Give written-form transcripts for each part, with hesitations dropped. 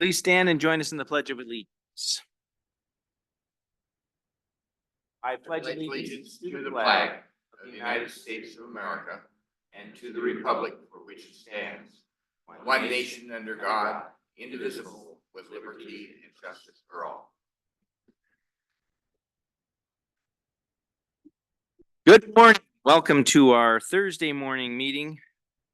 Please stand and join us in the Pledge of Allegiance. I pledge allegiance to the flag of the United States of America and to the republic for which it stands, one nation under God, indivisible, with liberty and justice for all. Good morning. Welcome to our Thursday morning meeting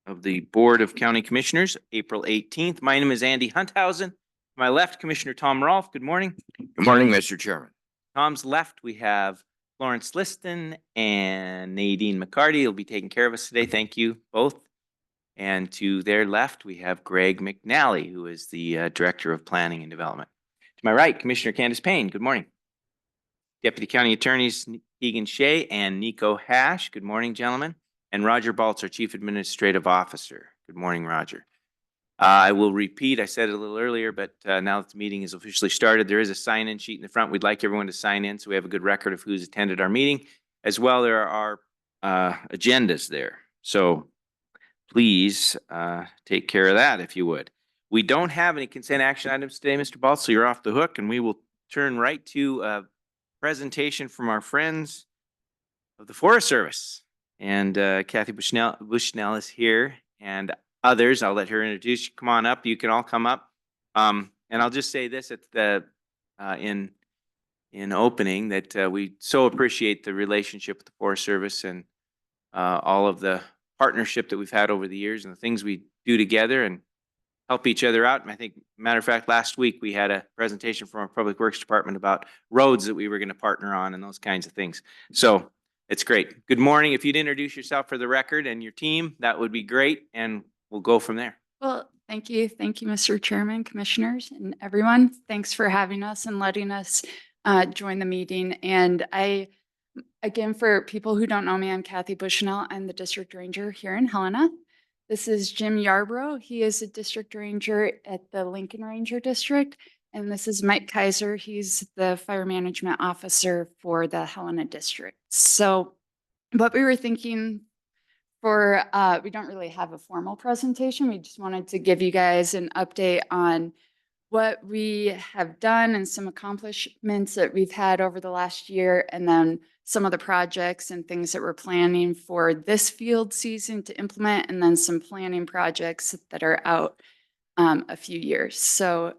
of the Board of County Commissioners, April 18th. My name is Andy Hunthausen. To my left, Commissioner Tom Rolfe. Good morning. Good morning, Mr. Chairman. Tom's left, we have Lawrence Liston and Nadine McCarty. Will be taking care of us today. Thank you both. And to their left, we have Greg McNally, who is the Director of Planning and Development. To my right, Commissioner Candace Payne. Good morning. Deputy County Attorneys Egan Shea and Nico Hash. Good morning, gentlemen. And Roger Baltz, our Chief Administrative Officer. Good morning, Roger. I will repeat, I said it a little earlier, but now that the meeting is officially started, there is a sign-in sheet in the front. We'd like everyone to sign in so we have a good record of who's attended our meeting. As well, there are agendas there. So please take care of that if you would. We don't have any consent action items today, Mr. Baltz, so you're off the hook, and we will turn right to a presentation from our friends of the Forest Service. And Kathy Bushnell is here, and others. I'll let her introduce you. Come on up. You can all come up. And I'll just say this at the in opening that we so appreciate the relationship with the Forest Service and all of the partnership that we've had over the years and the things we do together and help each other out. And I think, matter of fact, last week we had a presentation from our Public Works Department about roads that we were going to partner on and those kinds of things. So it's great. Good morning. If you'd introduce yourself for the record and your team, that would be great. And we'll go from there. Well, thank you. Thank you, Mr. Chairman, commissioners, and everyone. Thanks for having us and letting us join the meeting. And again, for people who don't know me, I'm Kathy Bushnell. I'm the district ranger here in Helena. This is Jim Yarbrough. He is a district ranger at the Lincoln Ranger District. And this is Mike Kaiser. He's the fire management officer for the Helena District. So what we were thinking for, we don't really have a formal presentation. We just wanted to give you guys an update on what we have done and some accomplishments that we've had over the last year, and then some of the projects and things that we're planning for this field season to implement, and then some planning projects that are out a few years. So,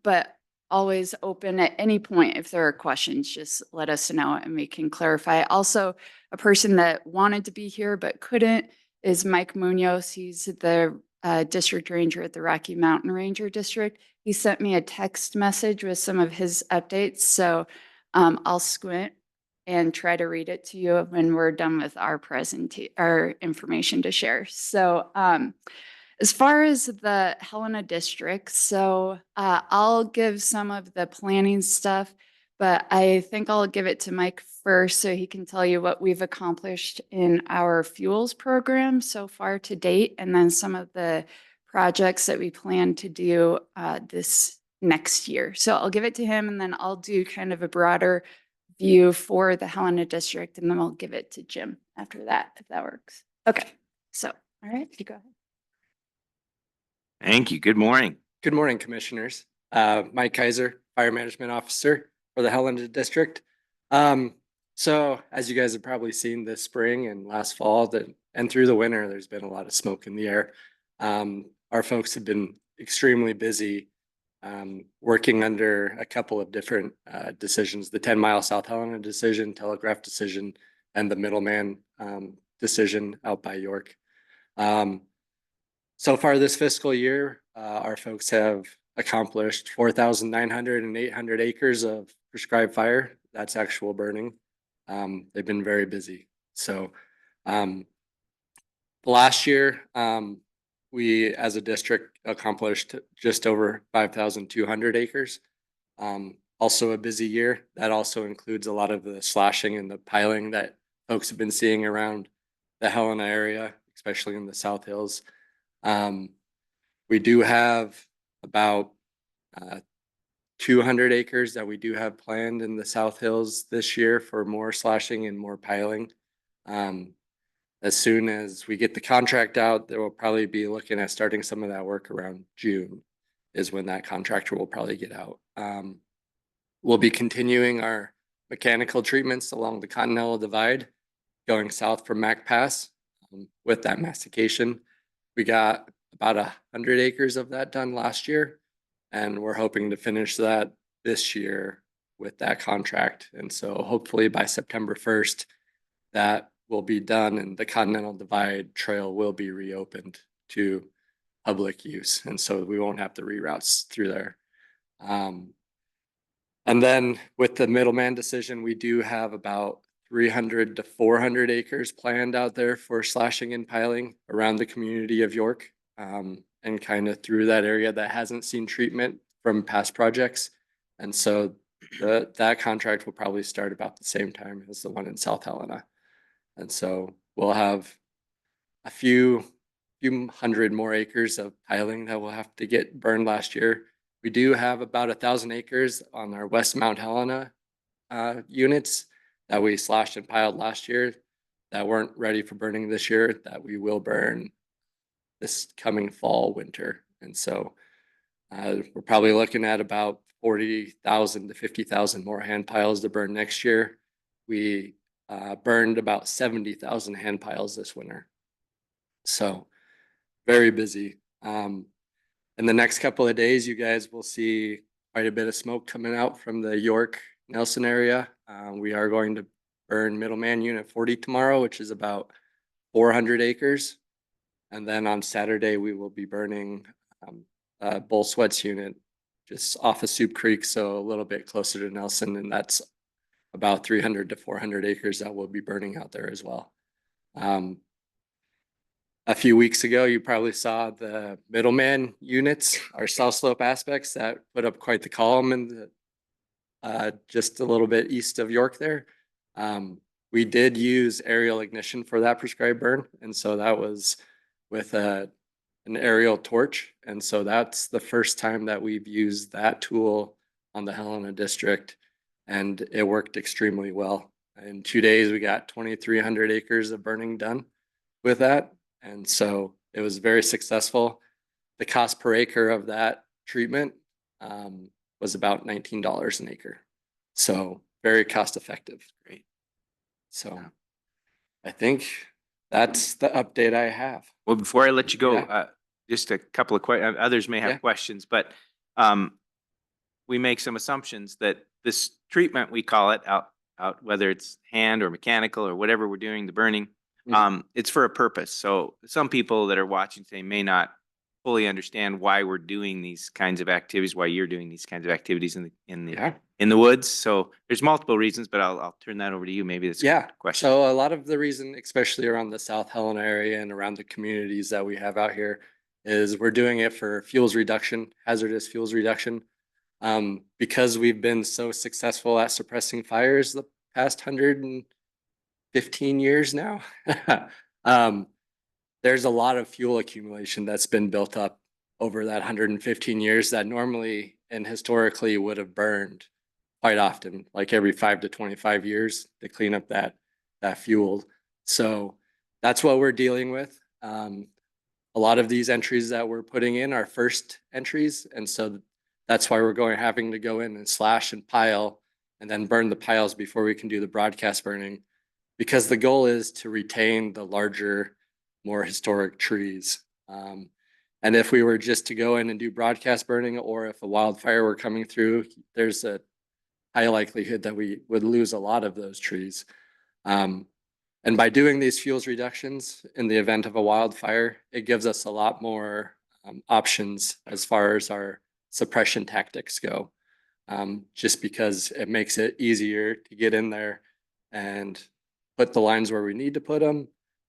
but always open at any point. If there are questions, just let us know and we can clarify. Also, a person that wanted to be here but couldn't is Mike Munoz. He's the district ranger at the Rocky Mountain Ranger District. He sent me a text message with some of his updates. So I'll squint and try to read it to you when we're done with our information to share. So as far as the Helena District, so I'll give some of the planning stuff, but I think I'll give it to Mike first so he can tell you what we've accomplished in our fuels program so far to date, and then some of the projects that we plan to do this next year. So I'll give it to him, and then I'll do kind of a broader view for the Helena District, and then I'll give it to Jim after that, if that works. Okay, so, all right, you go ahead. Thank you. Good morning. Good morning, commissioners. Mike Kaiser, Fire Management Officer for the Helena District. So as you guys have probably seen this spring and last fall and through the winter, there's been a lot of smoke in the air. Our folks have been extremely busy working under a couple of different decisions, the 10-mile South Helena decision, telegraph decision, and the middleman decision out by York. So far this fiscal year, our folks have accomplished 4,900 and 800 acres of prescribed fire. That's actual burning. They've been very busy. So last year, we as a district accomplished just over 5,200 acres. Also a busy year. That also includes a lot of the slashing and the piling that folks have been seeing around the Helena area, especially in the South Hills. We do have about 200 acres that we do have planned in the South Hills this year for more slashing and more piling. As soon as we get the contract out, there will probably be looking at starting some of that work around June. is when that contractor will probably get out. We'll be continuing our mechanical treatments along the Continental Divide, going south from Mac Pass. With that mastication, we got about 100 acres of that done last year, and we're hoping to finish that this year with that contract. And so hopefully by September 1st, that will be done and the Continental Divide Trail will be reopened to public use. And so we won't have the reroutes through there. And then with the middleman decision, we do have about 300 to 400 acres planned out there for slashing and piling around the community of York, and kind of through that area that hasn't seen treatment from past projects. And so that contract will probably start about the same time as the one in South Helena. And so we'll have a few hundred more acres of piling that will have to get burned last year. We do have about 1,000 acres on our West Mount Helena units that we slashed and piled last year that weren't ready for burning this year, that we will burn this coming fall, winter. And so we're probably looking at about 40,000 to 50,000 more hand piles to burn next year. We burned about 70,000 hand piles this winter. So very busy. In the next couple of days, you guys will see quite a bit of smoke coming out from the York Nelson area. We are going to burn Middleman Unit 40 tomorrow, which is about 400 acres. And then on Saturday, we will be burning Bull Sweats Unit just off of Soup Creek, so a little bit closer to Nelson, and that's about 300 to 400 acres that we'll be burning out there as well. A few weeks ago, you probably saw the Middleman units, our South Slope aspects that put up quite the column in the just a little bit east of York there. We did use aerial ignition for that prescribed burn, and so that was with an aerial torch. And so that's the first time that we've used that tool on the Helena district, and it worked extremely well. In 2 days, we got 2,300 acres of burning done with that. And so it was very successful. The cost per acre of that treatment was about $19 an acre. So very cost effective. Great. So I think that's the update I have. Well, before I let you go, Yeah. just a couple of questions. Others may have Yeah. questions, but we make some assumptions that this treatment, we call it out, whether it's hand or mechanical or whatever we're doing, the burning, it's for a purpose. So some people that are watching today may not fully understand why we're doing these kinds of activities, why you're doing these kinds of activities in the woods. So there's multiple reasons, but I'll turn that over to you. Maybe that's a good question. So a lot of the reason, especially around the South Helena area and around the communities that we have out here, is we're doing it for fuels reduction, hazardous fuels reduction. Because we've been so successful at suppressing fires the past 115 years now, there's a lot of fuel accumulation that's been built up over that 115 years that normally and historically would have burned quite often, like every 5 to 25 years to clean up that fuel. So that's what we're dealing with. A lot of these entries that we're putting in are first entries, and so that's why we're having to go in and slash and pile and then burn the piles before we can do the broadcast burning, because the goal is to retain the larger, more historic trees. And if we were just to go in and do broadcast burning, or if a wildfire were coming through, there's a high likelihood that we would lose a lot of those trees. And by doing these fuels reductions in the event of a wildfire, it gives us a lot more options as far as our suppression tactics go, just because it makes it easier to get in there and put the lines where we need to put them,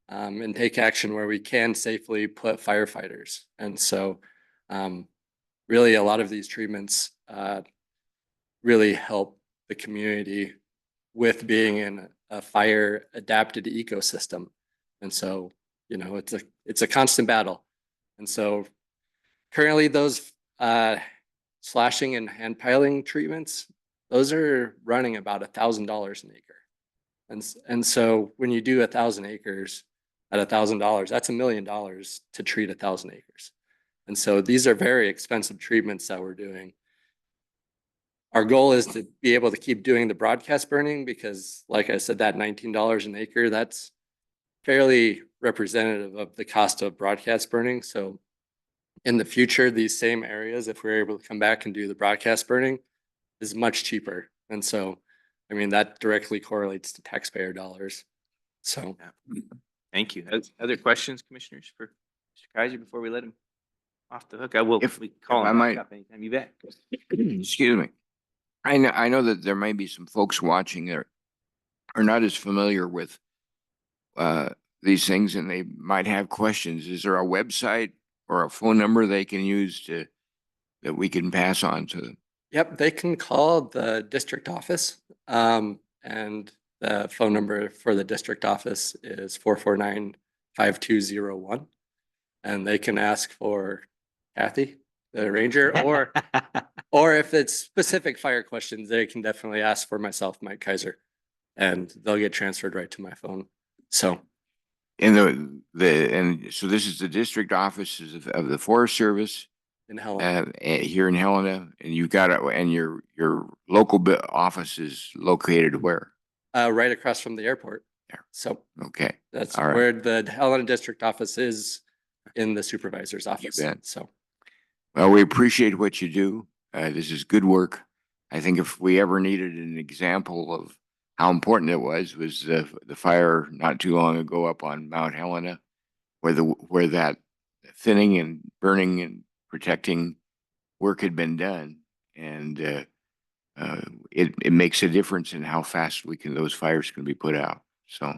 and take action where we can safely put firefighters. And so really a lot of these treatments really help the community with being in a fire adapted ecosystem. And so, you know, it's a constant battle. And so currently those slashing and hand piling treatments, those are running about $1,000 an acre. And so when you do 1,000 acres at $1,000, that's $1 million to treat 1,000 acres. And so these are very expensive treatments that we're doing. Our goal is to be able to keep doing the broadcast burning because, like I said, that $19 an acre, that's fairly representative of the cost of broadcast burning. So in the future, these same areas, if we're able to come back and do the broadcast burning, is much cheaper. And so, I mean, that directly correlates to taxpayer dollars. So, Thank you. Other questions, commissioners, for Mr. Kaiser before we let him off the hook? I will, If- we call if I him back might- up anytime you bet. Excuse me. I know that there may be some folks watching that are not as familiar with these things and they might have questions. Is there a website or a phone number they can use that we can pass on to them? yep, they can call the district office. And the phone number for the district office is 449-5201. And they can ask for Kathy, the ranger, or if it's specific fire questions, they can definitely ask for myself, Mike Kaiser, and they'll get transferred right to my phone. So, And and so this is the district offices of the Forest Service in Helena, here in Helena, and you've got and your local office is located where? right across from the airport. There. So Okay. that's All right. where the Helena district office is, in the supervisor's office. bet. So, Well, we appreciate what you do. This is good work. I think if we ever needed an example of how important it was the fire not too long ago up on Mount Helena, where that thinning and burning and protecting work had been done, and it makes a difference in how fast those fires can be put out. So,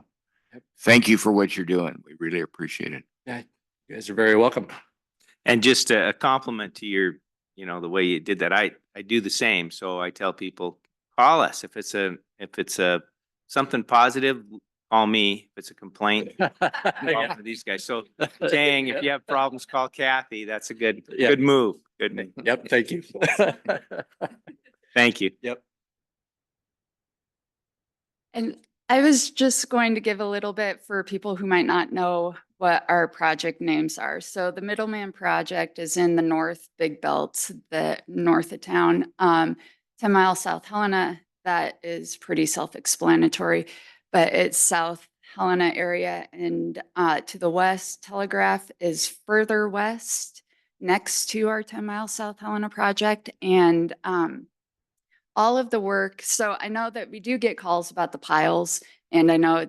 Yep. thank you for what you're doing. We really appreciate it. yeah, you guys are very welcome. And just a compliment to your, the way you did that. I do the same. So I tell people, call us. If it's something positive, call me. If it's a complaint, call for these guys. So saying, if you have problems, call Kathy. That's a good move. Good move. Yep, thank you. Thank you. Yep. And I was just going to give a little bit for people who might not know what our project names are. So the Middleman Project is in the North Big Belt, the north of town. 10 miles South Helena, that is pretty self-explanatory, but it's South Helena area. And to the west, Telegraph is further west next to our 10 miles South Helena project. And all of the work. So I know that we do get calls about the piles, and I know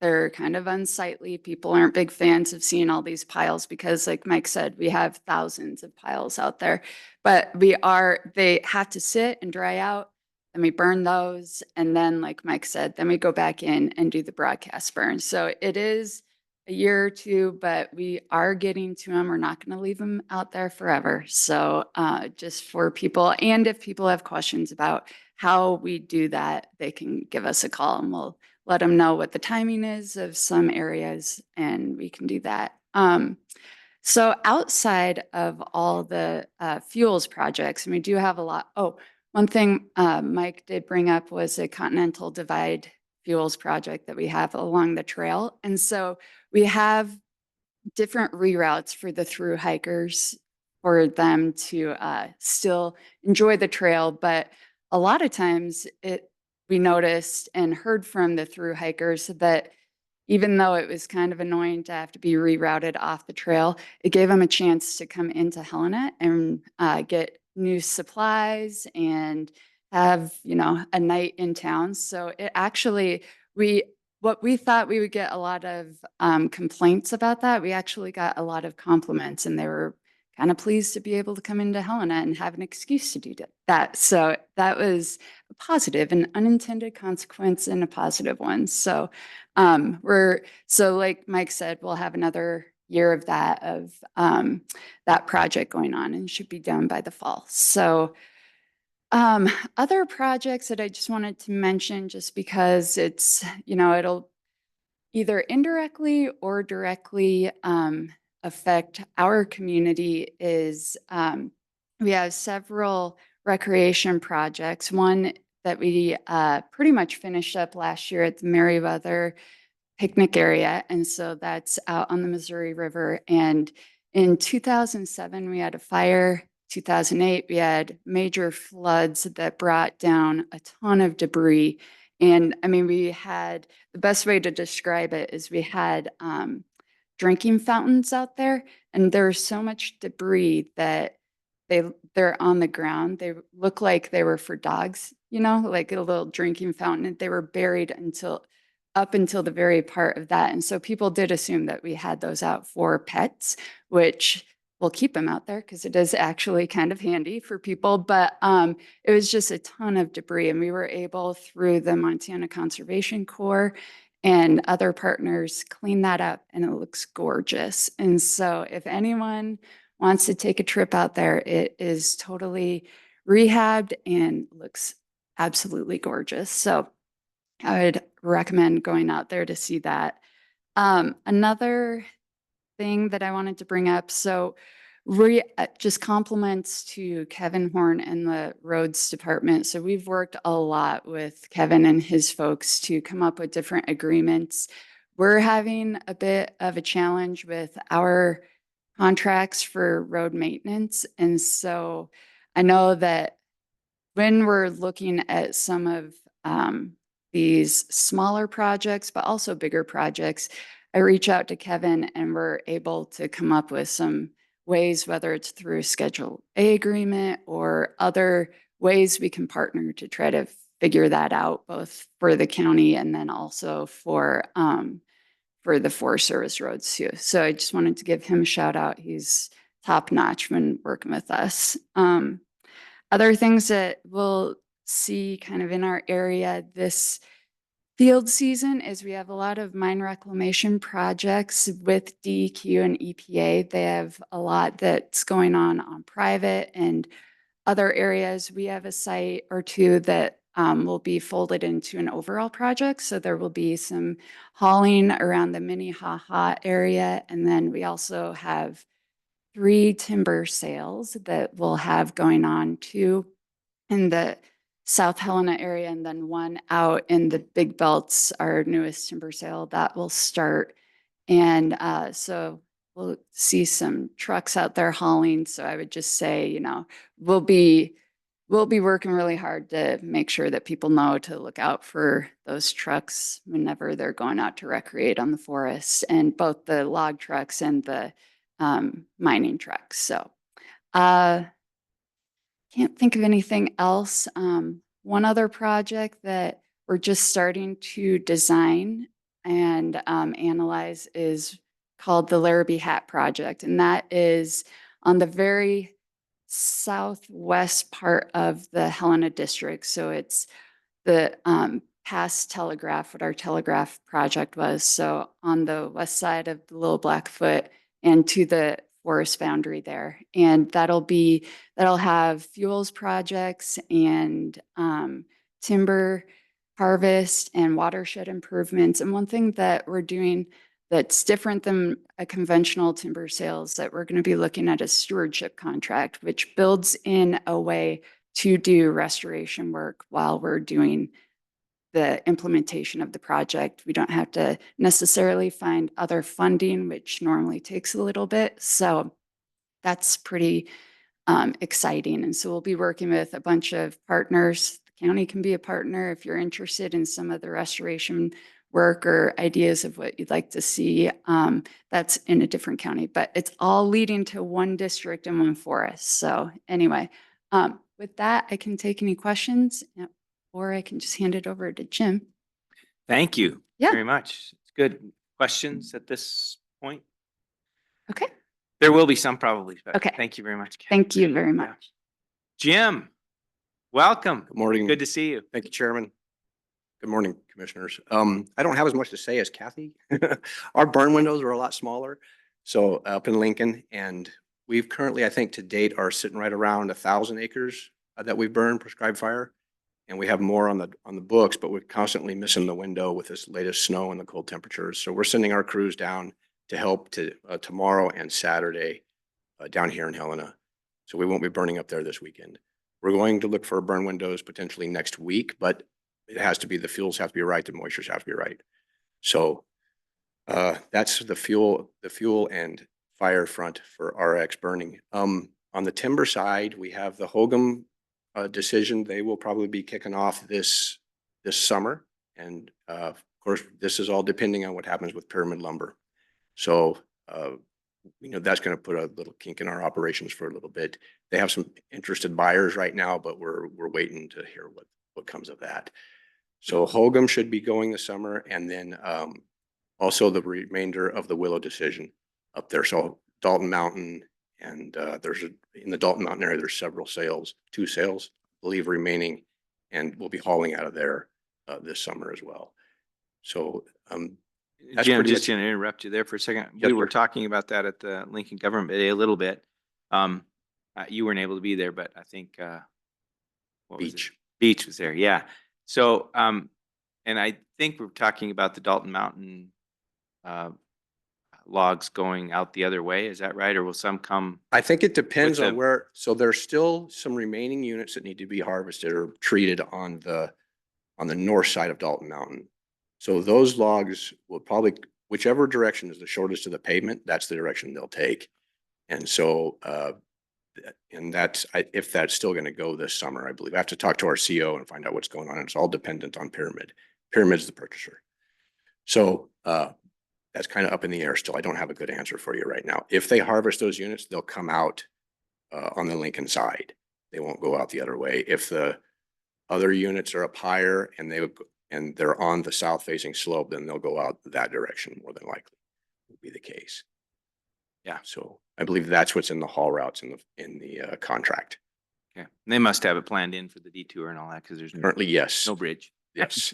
they're kind of unsightly. People aren't big fans of seeing all these piles because, like Mike said, we have thousands of piles out there. But they have to sit and dry out, and we burn those. And then, like Mike said, then we go back in and do the broadcast burn. So it is a year or two, but we are getting to them. We're not going to leave them out there forever. So just for people, and if people have questions about how we do that, they can give us a call and we'll let them know what the timing is of some areas and we can do that. So outside of all the fuels projects, and we do have a lot. Oh, one thing Mike did bring up was a Continental Divide fuels project that we have along the trail. And so we have different reroutes for the through hikers for them to still enjoy the trail. But a lot of times we noticed and heard from the through hikers that even though it was kind of annoying to have to be rerouted off the trail, it gave them a chance to come into Helena and get new supplies and have, a night in town. So it actually, what we thought we would get a lot of complaints about that, we actually got a lot of compliments, and they were kind of pleased to be able to come into Helena and have an excuse to do that. So that was a positive, an unintended consequence and a positive one. So like Mike said, we'll have another year of that project going on and should be done by the fall. So other projects that I just wanted to mention, just because it's, it'll either indirectly or directly affect our community is we have several recreation projects. One that we pretty much finished up last year at the Meriwether picnic area. And so that's out on the Missouri River. And In 2007, we had a fire. 2008, we had major floods that brought down a ton of debris. And I mean, we had, the best way to describe it is we had drinking fountains out there, and there was so much debris that they're on the ground. They look like they were for dogs, you know, like a little drinking fountain. They were buried up until the very part of that. And so people did assume that we had those out for pets, which we'll keep them out there because it is actually kind of handy for people. But it was just a ton of debris. And we were able, through the Montana Conservation Corps and other partners, clean that up, and it looks gorgeous. And so if anyone wants to take a trip out there, it is totally rehabbed and looks absolutely gorgeous. So I would recommend going out there to see that. Another thing that I wanted to bring up, so just compliments to Kevin Horn and the roads department. So we've worked a lot with Kevin and his folks to come up with different agreements. We're having a bit of a challenge with our contracts for road maintenance. And so I know that when we're looking at some of these smaller projects, but also bigger projects, I reach out to Kevin and we're able to come up with some ways, whether it's through Schedule A agreement or other ways we can partner to try to figure that out, both for the county and then also for the Forest Service roads too. So I just wanted to give him a shout out. He's top notch when working with us. Other things that we'll see kind of in our area this field season is we have a lot of mine reclamation projects with DEQ and EPA. They have a lot that's going on private and other areas. We have a site or two that will be folded into an overall project. So there will be some hauling around the Minnehaha area. And then we also have 3 timber sales that we'll have going on, 2 in the South Helena area, and then 1 out in the Big Belts, our newest timber sale that will start. And so we'll see some trucks out there hauling. So I would just say, you know, we'll be working really hard to make sure that people know to look out for those trucks whenever they're going out to recreate on the forest, and both the log trucks and the mining trucks. So can't think of anything else. One other project that we're just starting to design and analyze is called the Larrabee Hat Project. And that is on the very southwest part of the Helena district. So it's the past Telegraph, what our Telegraph project was. So on the west side of the Little Blackfoot and to the forest boundary there. And that'll have fuels projects and timber harvest and watershed improvements. And one thing that we're doing that's different than a conventional timber sales that we're going to be looking at a stewardship contract, which builds in a way to do restoration work while we're doing the implementation of the project. We don't have to necessarily find other funding, which normally takes a little bit. So that's pretty exciting. And so we'll be working with a bunch of partners. The county can be a partner if you're interested in some of the restoration work or ideas of what you'd like to see. That's in a different county, but it's all leading to one district and one forest. So anyway, with that, I can take any questions. Or I can just hand it over to Jim. Thank you Yeah. very much. It's good questions at this point. Okay. There will be some probably, but Okay. thank you very much. Ken. Thank you very Yeah. much. Jim, welcome. Good morning. Good to see you. Thank you, Chairman. Good morning, Commissioners. I don't have as much to say as Kathy. Our burn windows are a lot smaller. So up in Lincoln, and we've currently, I think to date, are sitting right around 1,000 acres that we've burned prescribed fire. And we have more on the books, but we're constantly missing the window with this latest snow and the cold temperatures. So we're sending our crews down to help tomorrow and Saturday down here in Helena. So we won't be burning up there this weekend. We're going to look for burn windows potentially next week, but it has to be, the fuels have to be right, the moistures have to be right. So that's the fuel and fire front for RX burning. On the timber side, we have the Hogum decision. They will probably be kicking off this summer. And of course, this is all depending on what happens with Pyramid Lumber. So, that's going to put a little kink in our operations for a little bit. They have some interested buyers right now, but we're waiting to hear what comes of that. So Hogum should be going this summer, and then also the remainder of the Willow decision up there. So Dalton Mountain, and in the Dalton Mountain area, there's two sales, I believe, remaining, and we'll be hauling out of there this summer as well. So that's Jim, pretty just much- going to interrupt you there for a second. Yes, We were sir. talking about that at the Lincoln Government Day a little bit. You weren't able to be there, but I think what was it? Beach. Beach was there, yeah. So, and I think we're talking about the Dalton Mountain logs going out the other way. Is that right? Or will some come? I think it depends with on the- where, so there's still some remaining units that need to be harvested or treated on the north side of Dalton Mountain. So those logs will probably, whichever direction is the shortest to the pavement, that's the direction they'll take. And so, if that's still going to go this summer, I believe. I have to talk to our CO and find out what's going on. It's all dependent on Pyramid. Pyramid's the purchaser. So, that's kind of up in the air still. I don't have a good answer for you right now. If they harvest those units, they'll come out on the Lincoln side. They won't go out the other way. If the other units are up higher and they're on the south facing slope, then they'll go out that direction more than likely would be the case. Yeah. So I believe that's what's in the haul routes in the contract. Okay. They must have it planned in for the detour and all that because there's Currently, yes. no bridge. Yes.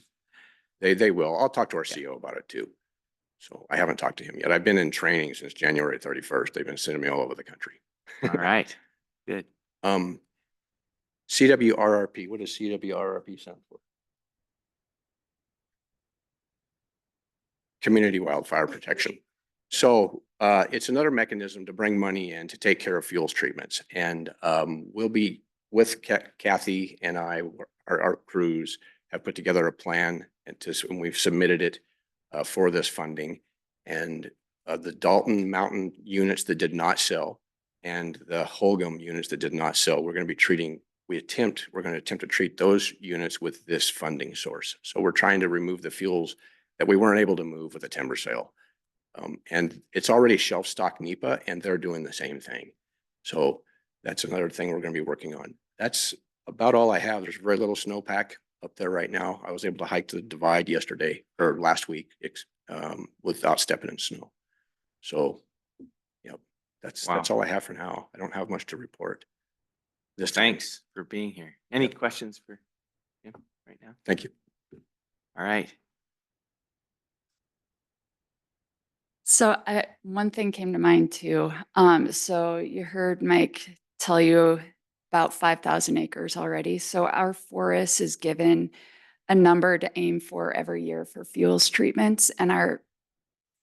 They will. I'll talk to our CO about it too. So I haven't talked to him yet. I've been in training since January 31st. They've been sending me all over the country. All right. Good. CWRRP, what does CWRRP stand for? Community Wildfire Protection. So it's another mechanism to bring money in to take care of fuels treatments. And we'll be with Kathy and I, our crews have put together a plan and we've submitted it for this funding. And the Dalton Mountain units that did not sell and the Hogum units that did not sell, we're going to attempt to treat those units with this funding source. So we're trying to remove the fuels that we weren't able to move with a timber sale. And it's already shelf stock NEPA and they're doing the same thing. So that's another thing we're going to be working on. That's about all I have. There's very little snowpack up there right now. I was able to hike to the divide last week without stepping in snow. So, that's all I have for now. I don't have much to report this time. Thanks for being here. Any questions for him right now? Thank you. All right. So one thing came to mind too. So you heard Mike tell you about 5,000 acres already. So our forest is given a number to aim for every year for fuels treatments, and our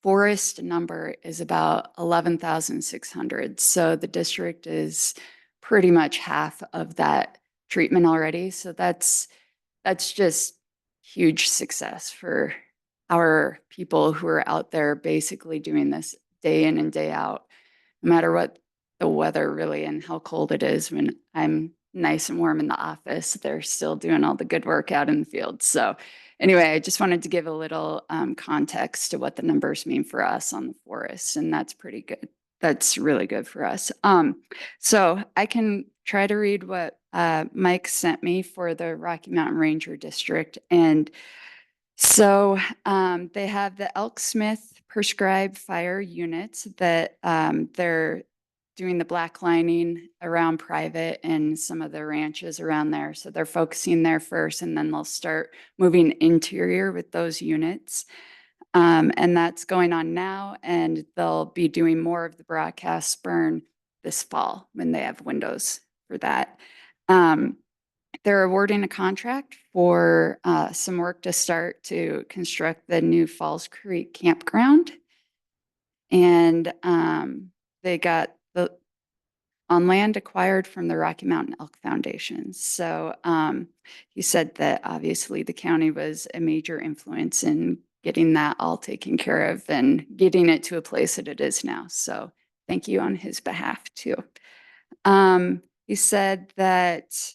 forest number is about 11,600. So the district is pretty much half of that treatment already. So that's just huge success for our people who are out there basically doing this day in and day out, no matter what the weather really and how cold it is. When I'm nice and warm in the office, they're still doing all the good work out in the field. So anyway, I just wanted to give a little context to what the numbers mean for us on the forest, and that's pretty good. That's really good for us. So I can try to read what Mike sent me for the Rocky Mountain Ranger District. And so they have the Elk Smith prescribed fire units that they're doing the black lining around private and some of the ranches around there. So they're focusing there first, and then they'll start moving interior with those units. And that's going on now, and they'll be doing more of the broadcast burn this fall when they have windows for that. They're awarding a contract for some work to start to construct the new Falls Creek campground. And they got on land acquired from the Rocky Mountain Elk Foundation. So he said that obviously the county was a major influence in getting that all taken care of and getting it to a place that it is now. So thank you on his behalf too. He said that,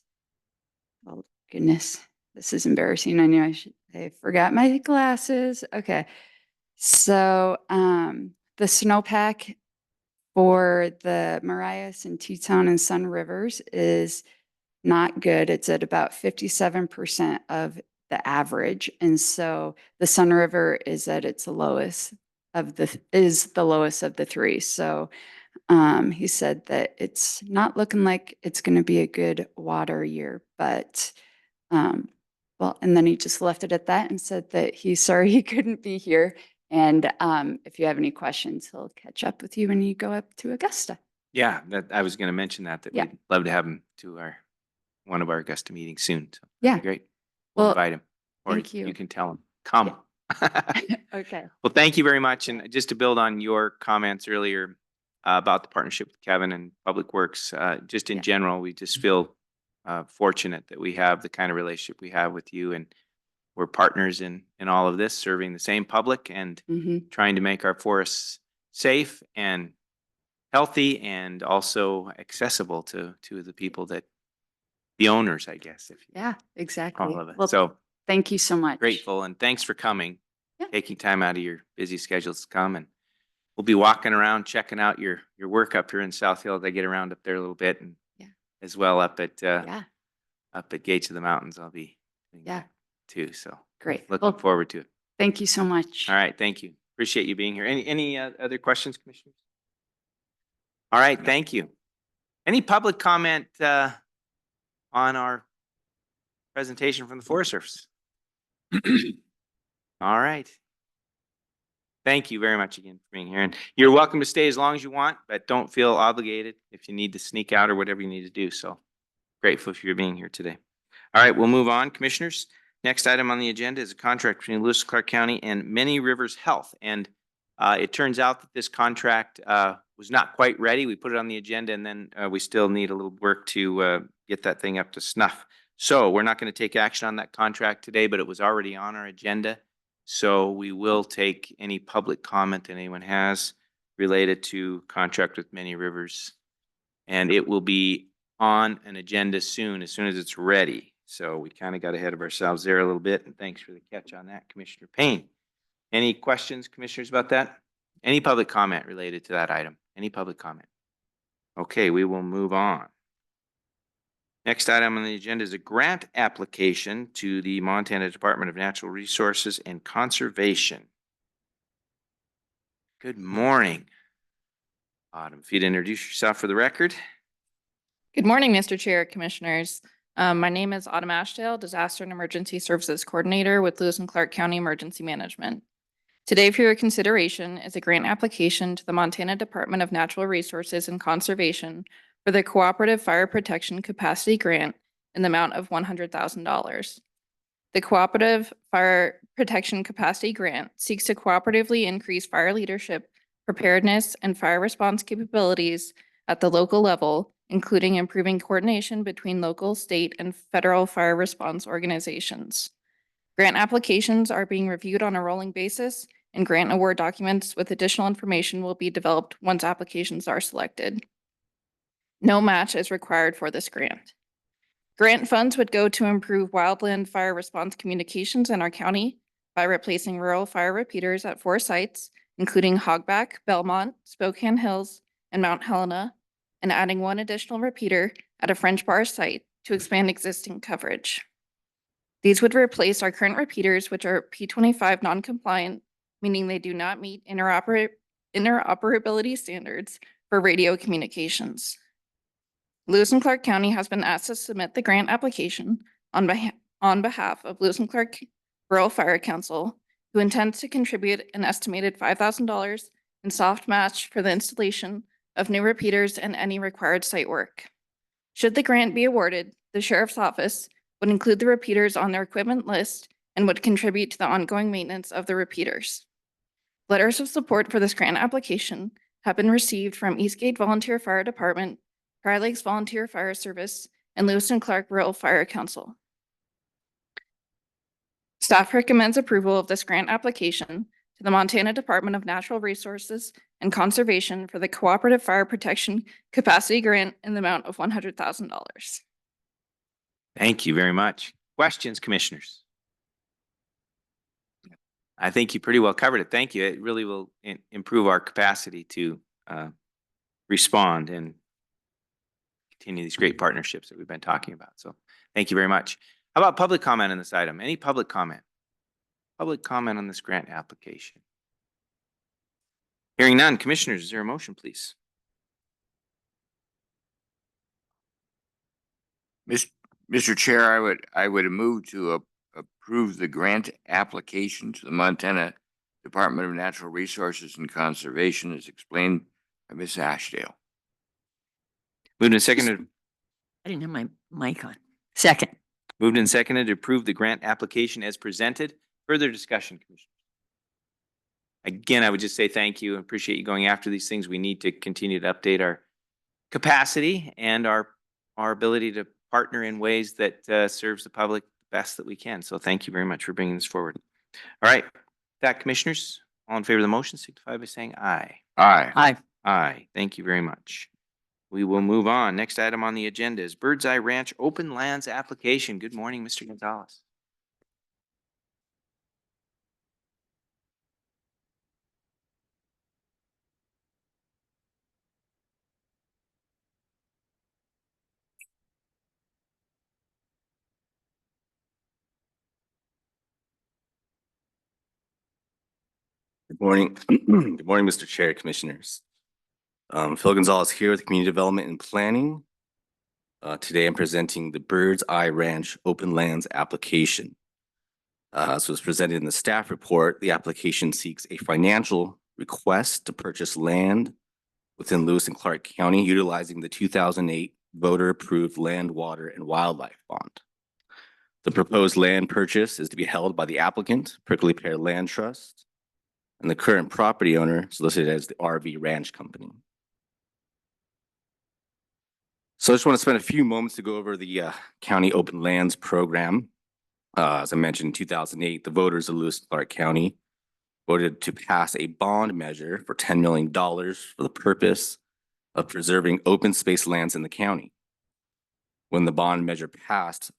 oh goodness, this is embarrassing. I knew I forgot my glasses. Okay. So, the snowpack for the Marias and Teton and Sun Rivers is not good. It's at about 57% of the average. And so the Sun River is at its lowest is the lowest of the three. So he said that it's not looking like it's going to be a good water year, but well, and then he just left it at that and said that he's sorry he couldn't be here. And if you have any questions, he'll catch up with you when you go up to Augusta. Yeah, that I was going to mention that Yeah. we'd love to have him to one of our Augusta meetings soon. So that'd Yeah. be great. We'll Well, invite him, or thank you. you can tell him, come. Okay. Well, thank you very much. And just to build on your comments earlier about the partnership with Kevin and Public Works, just in Yeah. general, we just feel fortunate that we have the kind of relationship we have with you, and we're partners in all of this, serving the same public and Mhm. trying to make our forests safe and healthy and also accessible to the people that, the owners, I guess, if you Yeah, exactly. all of it. Well, So thank you so much. grateful, and thanks for coming, Yeah. taking time out of your busy schedules to come. And we'll be walking around, checking out your work up here in South Hill. They get around up there a little bit, and Yeah. as well up at Yeah, Gates of the Mountains. I'll be doing Yeah. that too. So great. looking Well, forward to it. thank you so much. All right, thank you. Appreciate you being here. Any other questions, commissioners? All right, thank you. Any public comment on our presentation from the Forest Service? All right. Thank you very much again for being here. And you're welcome to stay as long as you want, but don't feel obligated if you need to sneak out or whatever you need to do. So grateful for you being here today. All right, we'll move on, commissioners. Next item on the agenda is a contract between Lewis and Clark County and Many Rivers Health. And it turns out that this contract was not quite ready. We put it on the agenda, and then we still need a little work to get that thing up to snuff. So we're not going to take action on that contract today, but it was already on our agenda. So we will take any public comment that anyone has related to contract with Many Rivers. And it will be on an agenda soon, as it's ready. So we kind of got ahead of ourselves there a little bit, and thanks for the catch on that, Commissioner Payne. Any questions, commissioners, about that? Any public comment related to that item? Any public comment? Okay, we will move on. Next item on the agenda is a grant application to the Montana Department of Natural Resources and Conservation. Good morning, Autumn. If you'd introduce yourself for the record. Good morning, Mr. Chair, Commissioners. My name is Autumn Ashdale, Disaster and Emergency Services Coordinator with Lewis and Clark County Emergency Management. Today for your consideration is a grant application to the Montana Department of Natural Resources and Conservation for the Cooperative Fire Protection Capacity Grant in the amount of $100,000. The Cooperative Fire Protection Capacity Grant seeks to cooperatively increase fire leadership, preparedness, and fire response capabilities at the local level, including improving coordination between local, state, and federal fire response organizations. Grant applications are being reviewed on a rolling basis, and grant award documents with additional information will be developed once applications are selected. No match is required for this grant. Grant funds would go to improve wildland fire response communications in our county by replacing rural fire repeaters at 4 sites, including Hogback, Belmont, Spokane Hills, and Mount Helena, and adding 1 additional repeater at a French Bar site to expand existing coverage. These would replace our current repeaters, which are P25 non-compliant, meaning they do not meet interoperability standards for radio communications. Lewis and Clark County has been asked to submit the grant application on behalf of Lewis and Clark Rural Fire Council, who intends to contribute an estimated $5,000 in soft match for the installation of new repeaters and any required site work. Should the grant be awarded, the Sheriff's Office would include the repeaters on their equipment list and would contribute to the ongoing maintenance of the repeaters. Letters of support for this grant application have been received from Eastgate Volunteer Fire Department, Tri Lakes Volunteer Fire Service, and Lewis and Clark Rural Fire Council. Staff recommends approval of this grant application to the Montana Department of Natural Resources and Conservation for the Cooperative Fire Protection Capacity Grant in the amount of $100,000. Thank you very much. Questions, commissioners? I think you pretty well covered it. Thank you. It really will improve our capacity to respond and continue these great partnerships that we've been talking about. So thank you very much. How about public comment on this item? Any public comment? Public comment on this grant application? Hearing none. Commissioners, is there a motion, please? Mr. Chair, I would move to approve the grant application to the Montana Department of Natural Resources and Conservation as explained by Ms. Ashdale. Moved and seconded. I didn't have my mic on. Second. Moved and seconded to approve the grant application as presented. Further discussion, commissioners? Again, I would just say thank you and appreciate you going after these things. We need to continue to update our capacity and our ability to partner in ways that serves the public the best that we can. So thank you very much for bringing this forward. All right. That, commissioners, all in favor of the motion, signify by saying aye. Aye. Aye. Aye. Thank you very much. We will move on. Next item on the agenda is Bird's Eye Ranch Open Lands Application. Good morning, Mr. Gonzalez. Good morning. Good morning, Mr. Chair, Commissioners. Phil Gonzalez here with Community Development and Planning. Today I'm presenting the Bird's Eye Ranch Open Lands application. As was presented in the staff report, the application seeks a financial request to purchase land within Lewis and Clark County utilizing the 2008 voter-approved Land, Water, and Wildlife Bond. The proposed land purchase is to be held by the applicant, Prickly Pear Land Trust, and the current property owner is listed as the RV Ranch Company. So I just want to spend a few moments to go over the County Open Lands Program. As I mentioned, in 2008, the voters of Lewis and Clark County voted to pass a bond measure for $10 million for the purpose of preserving open space lands in the county. When the bond measure passed,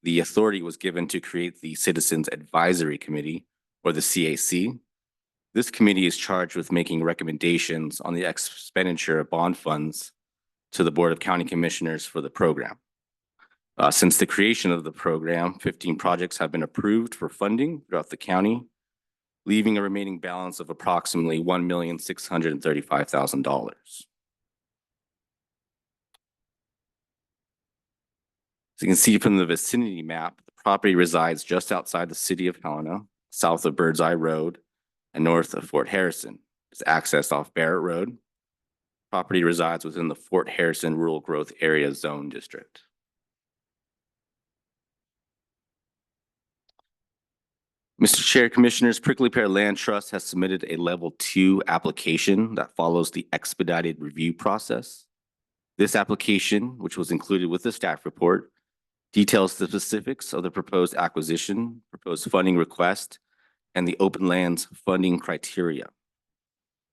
the authority was given to create the Citizens Advisory Committee, or the CAC. This committee is charged with making recommendations on the expenditure of bond funds to the Board of County Commissioners for the program. Since the creation of the program, 15 projects have been approved for funding throughout the county, leaving a remaining balance of approximately $1,635,000. As you can see from the vicinity map, the property resides just outside the city of Helena, south of Bird's Eye Road, and north of Fort Harrison. It's accessed off Barrett Road. Property resides within the Fort Harrison Rural Growth Area Zone District. Mr. Chair, Commissioners, Prickly Pear Land Trust has submitted a Level 2 application that follows the expedited review process. This application, which was included with the staff report, details the specifics of the proposed acquisition, proposed funding request, and the open lands funding criteria.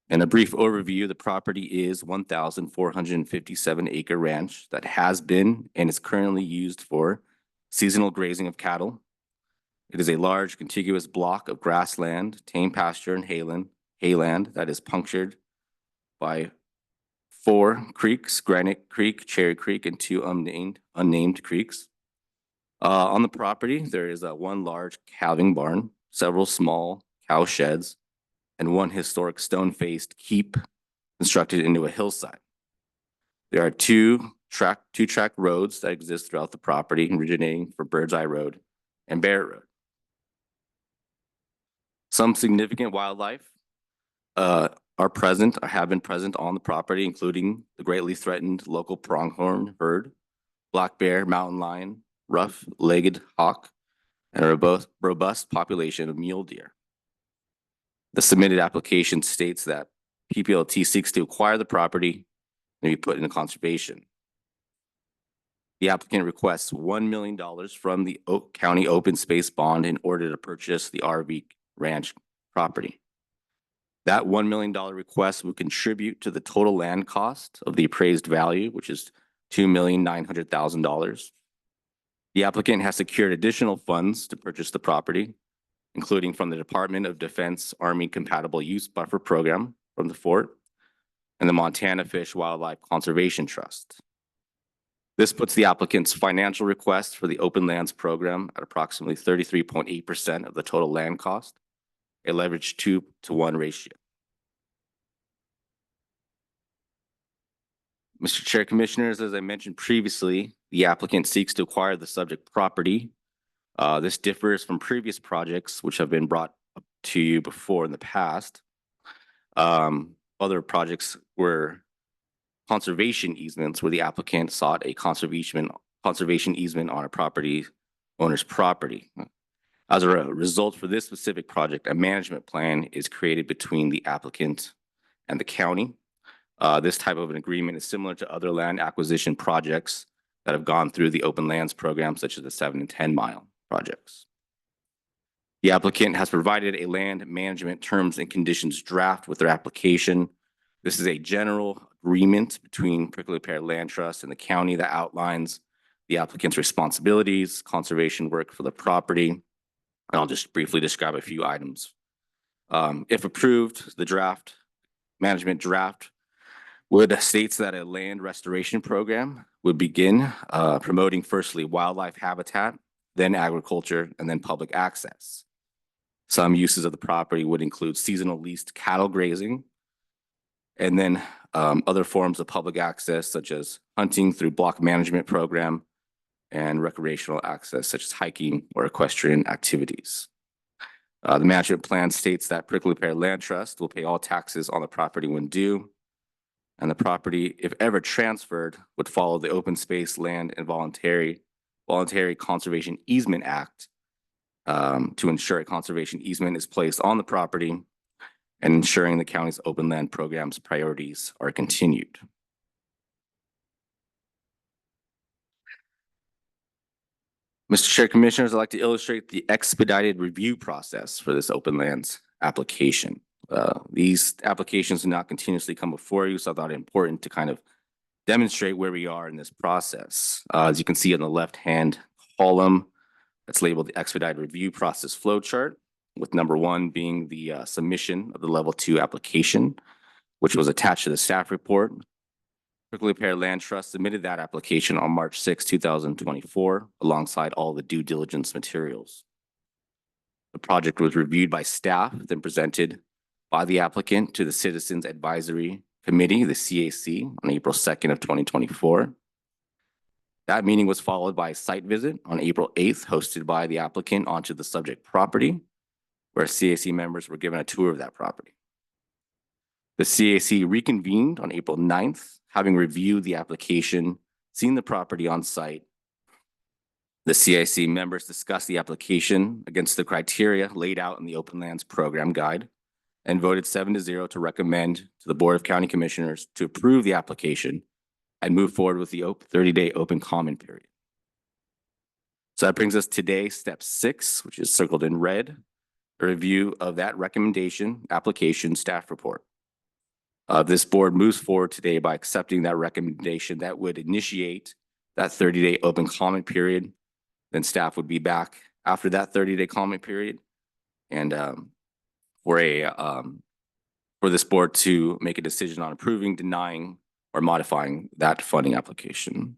In a brief overview, the property is 1,457 acre ranch that has been and is currently used for seasonal grazing of cattle. It is a large contiguous block of grassland, tame pasture, and hayland that is punctured by 4 creeks, Granite Creek, Cherry Creek, and 2 unnamed creeks. On the property, there is one large calving barn, several small cow sheds, and 1 historic stone-faced keep constructed into a hillside. There are two track roads that exist throughout the property, originating from Bird's Eye Road and Barrett Road. Some significant wildlife are present or have been present on the property, including the greatly threatened local pronghorn herd, black bear, mountain lion, rough-legged hawk, and a robust population of mule deer. The submitted application states that PPLT seeks to acquire the property and be put into conservation. The applicant requests $1 million from the County Open Space Bond in order to purchase the RV Ranch property. That $1 million request would contribute to the total land cost of the appraised value, which is $2,900,000. The applicant has secured additional funds to purchase the property, including from the Department of Defense Army Compatible Use Buffer Program from the fort and the Montana Fish Wildlife Conservation Trust. This puts the applicant's financial request for the open lands program at approximately 33.8% of the total land cost, a leverage 2-to-1 ratio. Mr. Chair, Commissioners, as I mentioned previously, the applicant seeks to acquire the subject property. This differs from previous projects which have been brought up to you before in the past. Other projects were conservation easements where the applicant sought a conservation easement on a property owner's property. As a result for this specific project, a management plan is created between the applicant and the county. This type of an agreement is similar to other land acquisition projects that have gone through the open lands program, such as the 7 and 10 mile projects. The applicant has provided a land management terms and conditions draft with their application. This is a general agreement between Prickly Pear Land Trust and the county that outlines the applicant's responsibilities, conservation work for the property. And I'll just briefly describe a few items. If approved, the management draft states that a land restoration program would begin promoting firstly wildlife habitat, then agriculture, and then public access. Some uses of the property would include seasonal leased cattle grazing, and then other forms of public access such as hunting through block management program and recreational access such as hiking or equestrian activities. The management plan states that Prickly Pear Land Trust will pay all taxes on the property when due, and the property, if ever transferred, would follow the Open Space Land and Voluntary Conservation Easement Act to ensure a conservation easement is placed on the property and ensuring the county's open land program's priorities are continued. Mr. Chair, Commissioners, I'd like to illustrate the expedited review process for this open lands application. These applications do not continuously come before you, so I thought it important to kind of demonstrate where we are in this process. As you can see in the left-hand column, that's labeled the expedited review process flow chart, with number 1 being the submission of the level 2 application, which was attached to the staff report. Prickly Pear Land Trust submitted that application on March 6, 2024, alongside all the due diligence materials. The project was reviewed by staff, then presented by the applicant to the Citizens Advisory Committee, the CAC, on April 2nd of 2024. That meeting was followed by a site visit on April 8th, hosted by the applicant onto the subject property, where CAC members were given a tour of that property. The CAC reconvened on April 9th, having reviewed the application, seen the property on site. The CAC members discussed the application against the criteria laid out in the Open Lands Program Guide and voted 7-0 to recommend to the Board of County Commissioners to approve the application and move forward with the 30-day open comment period. So that brings us today, step 6, which is circled in red, a review of that recommendation application staff report. This board moves forward today by accepting that recommendation that would initiate that 30-day open comment period. Then staff would be back after that 30-day comment period and for this board to make a decision on approving, denying, or modifying that funding application.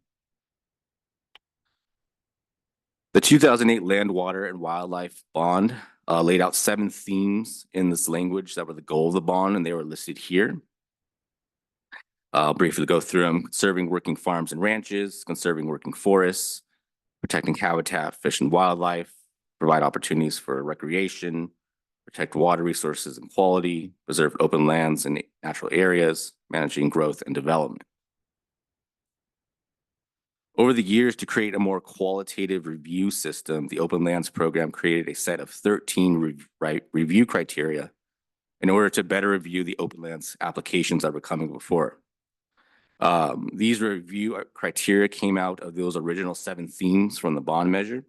The 2008 Land, Water, and Wildlife Bond laid out 7 themes in this language that were the goal of the bond, and they were listed here. I'll briefly go through them: conserving working farms and ranches, conserving working forests, protecting habitat, fish and wildlife, provide opportunities for recreation, protect water resources and quality, preserve open lands and natural areas, managing growth and development. Over the years, to create a more qualitative review system, the Open Lands Program created a set of 13 review criteria in order to better review the open lands applications that were coming before. These review criteria came out of those original 7 themes from the bond measure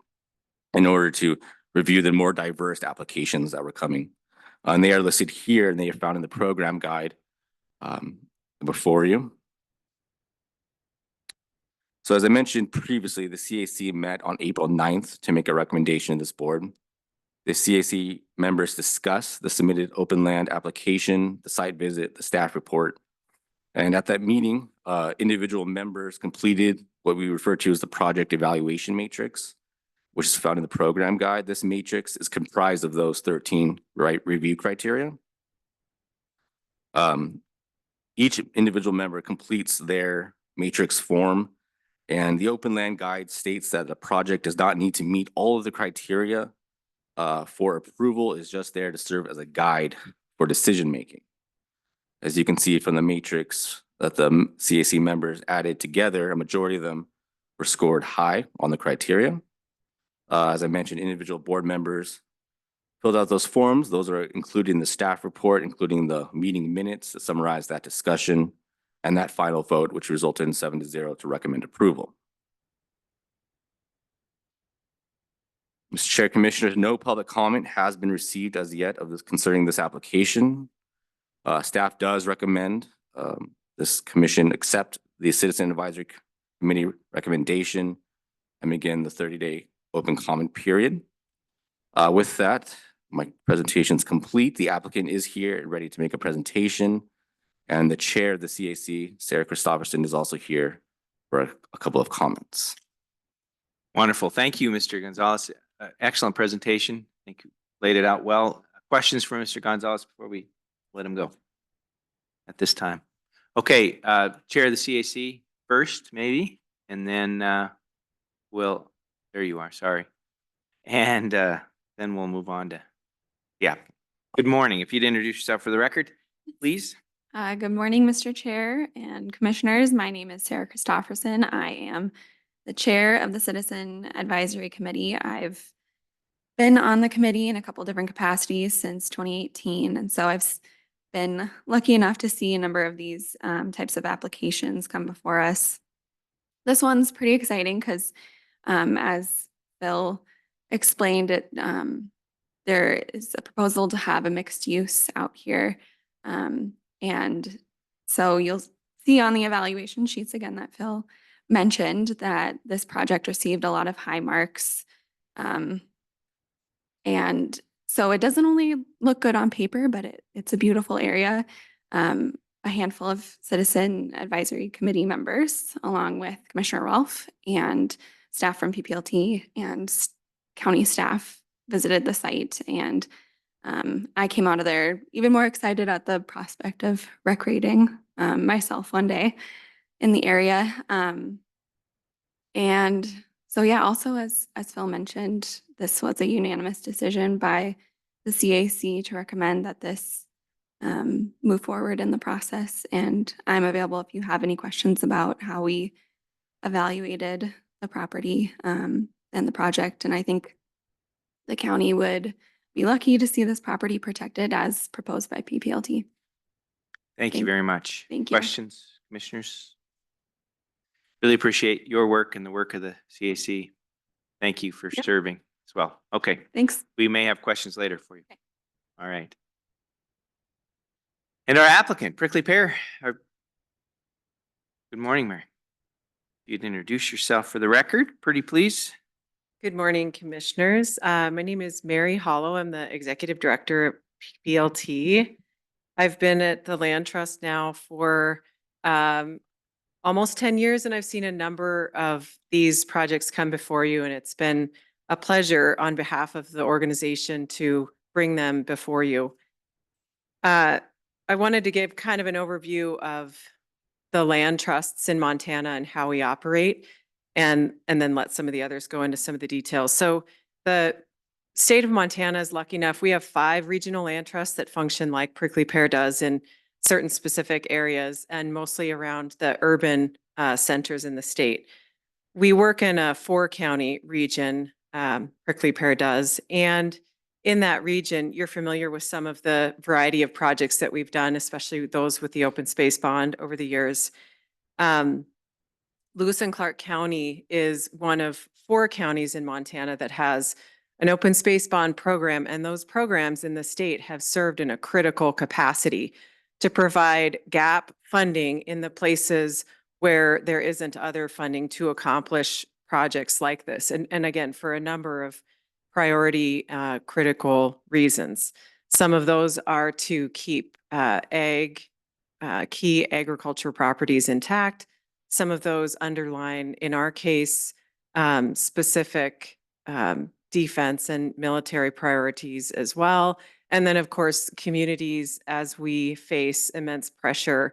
in order to review the more diverse applications that were coming And they are listed here and they are found in the program guide before you. So as I mentioned previously, the CAC met on April 9th to make a recommendation to this board. The CAC members discussed the submitted open land application, the site visit, the staff report. And at that meeting, individual members completed what we refer to as the project evaluation matrix, which is found in the program guide. This matrix is comprised of those 13 review criteria. Each individual member completes their matrix form, and the open land guide states that the project does not need to meet all of the criteria for approval. Is just there to serve as a guide for decision making. As you can see from the matrix that the CAC members added together, a majority of them were scored high on the criteria. As I mentioned, individual board members filled out those forms. Those are included in the staff report, including the meeting minutes that summarize that discussion and that final vote, which resulted in 7-0 to recommend approval. Mr. Chair, Commissioners, no public comment has been received as yet of this concerning this application. Staff does recommend this commission accept the Citizen Advisory Committee recommendation and begin the 30-day open comment period. With that, my presentation is complete. The applicant is here and ready to make a presentation. And the chair of the CAC, Sarah Christopherson, is also here for a couple of comments. Wonderful. Thank you, Mr. Gonzalez. Excellent presentation. I think you laid it out well. Questions for Mr. Gonzalez before we let him go at this time? Okay, Chair of the CAC first, maybe, and then there you are, sorry. And then we'll move on to, Good morning. If you'd introduce yourself for the record, please. Good morning, Mr. Chair and Commissioners. My name is Sarah Christopherson. I am the chair of the Citizen Advisory Committee. I've been on the committee in a couple different capacities since 2018. And so I've been lucky enough to see a number of these types of applications come before us. This one's pretty exciting because as Phil explained it, there is a proposal to have a mixed use out here. And so you'll see on the evaluation sheets again that Phil mentioned that this project received a lot of high marks. And so it doesn't only look good on paper, but it's a beautiful area. A handful of Citizen Advisory Committee members, along with Commissioner Rolfe and staff from PPLT and county staff, visited the site. And I came out of there even more excited at the prospect of recreating myself one day in the area. And so, yeah, also as Phil mentioned, this was a unanimous decision by the CAC to recommend that this move forward in the process. And I'm available if you have any questions about how we evaluated the property and the project. And I think the county would be lucky to see this property protected as proposed by PPLT. Thank you very much. Thank you. Questions, commissioners? Really appreciate your work and the work of the CAC. Thank you for serving as well. Okay. Thanks. We may have questions later for you. Okay. All right. And our applicant, Prickly Pear. Good morning, Mary. You'd introduce yourself for the record, pretty please. Good morning, Commissioners. My name is Mary Hollow. I'm the Executive Director at PPLT. I've been at the Land Trust now for almost 10 years, and I've seen a number of these projects come before you, and it's been a pleasure on behalf of the organization to bring them before you. I wanted to give kind of an overview of the land trusts in Montana and how we operate, and then let some of the others go into some of the details. So the state of Montana is lucky enough. We have 5 regional land trusts that function like Prickly Pear does in certain specific areas and mostly around the urban centers in the state. We work in a 4-county region, Prickly Pear does, and in that region, you're familiar with some of the variety of projects that we've done, especially those with the open space bond over the years. Lewis and Clark County is one of 4 counties in Montana that has an open space bond program, and those programs in the state have served in a critical capacity to provide gap funding in the places where there isn't other funding to accomplish projects like this. And again, for a number of priority critical reasons. Some of those are to keep key agriculture properties intact. Some of those underline, in our case, specific defense and military priorities as well. And then, of course, communities, as we face immense pressure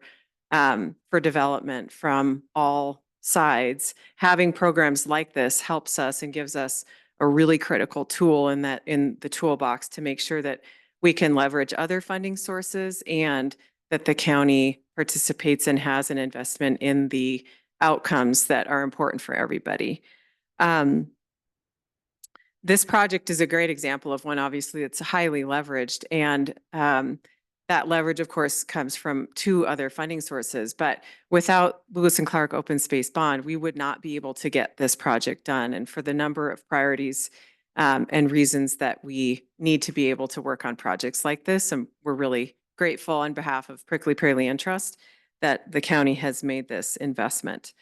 for development from all sides, having programs like this helps us and gives us a really critical tool in the toolbox to make sure that we can leverage other funding sources and that the county participates and has an investment in the outcomes that are important for everybody. This project is a great example of one, obviously, it's highly leveraged, and that leverage, of course, comes from two other funding sources. But without Lewis and Clark Open Space Bond, we would not be able to get this project done. And for the number of priorities and reasons that we need to be able to work on projects like this, and we're really grateful on behalf of Prickly Pear Land Trust that the county has made this investment.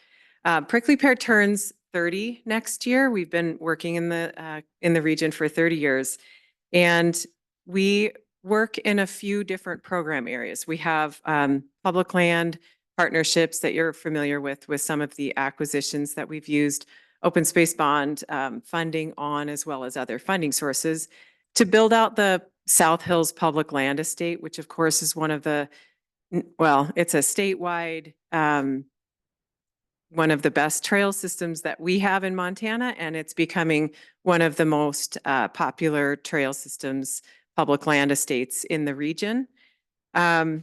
Prickly Pear turns 30 next year. We've been working in the region for 30 years, and we work in a few different program areas. We have public land partnerships that you're familiar with some of the acquisitions that we've used open space bond funding on, as well as other funding sources to build out the South Hills Public Land Estate, which of course is one of the, well, it's a statewide, one of the best trail systems that we have in Montana, and it's becoming one of the most popular trail systems, public land estates in the region. The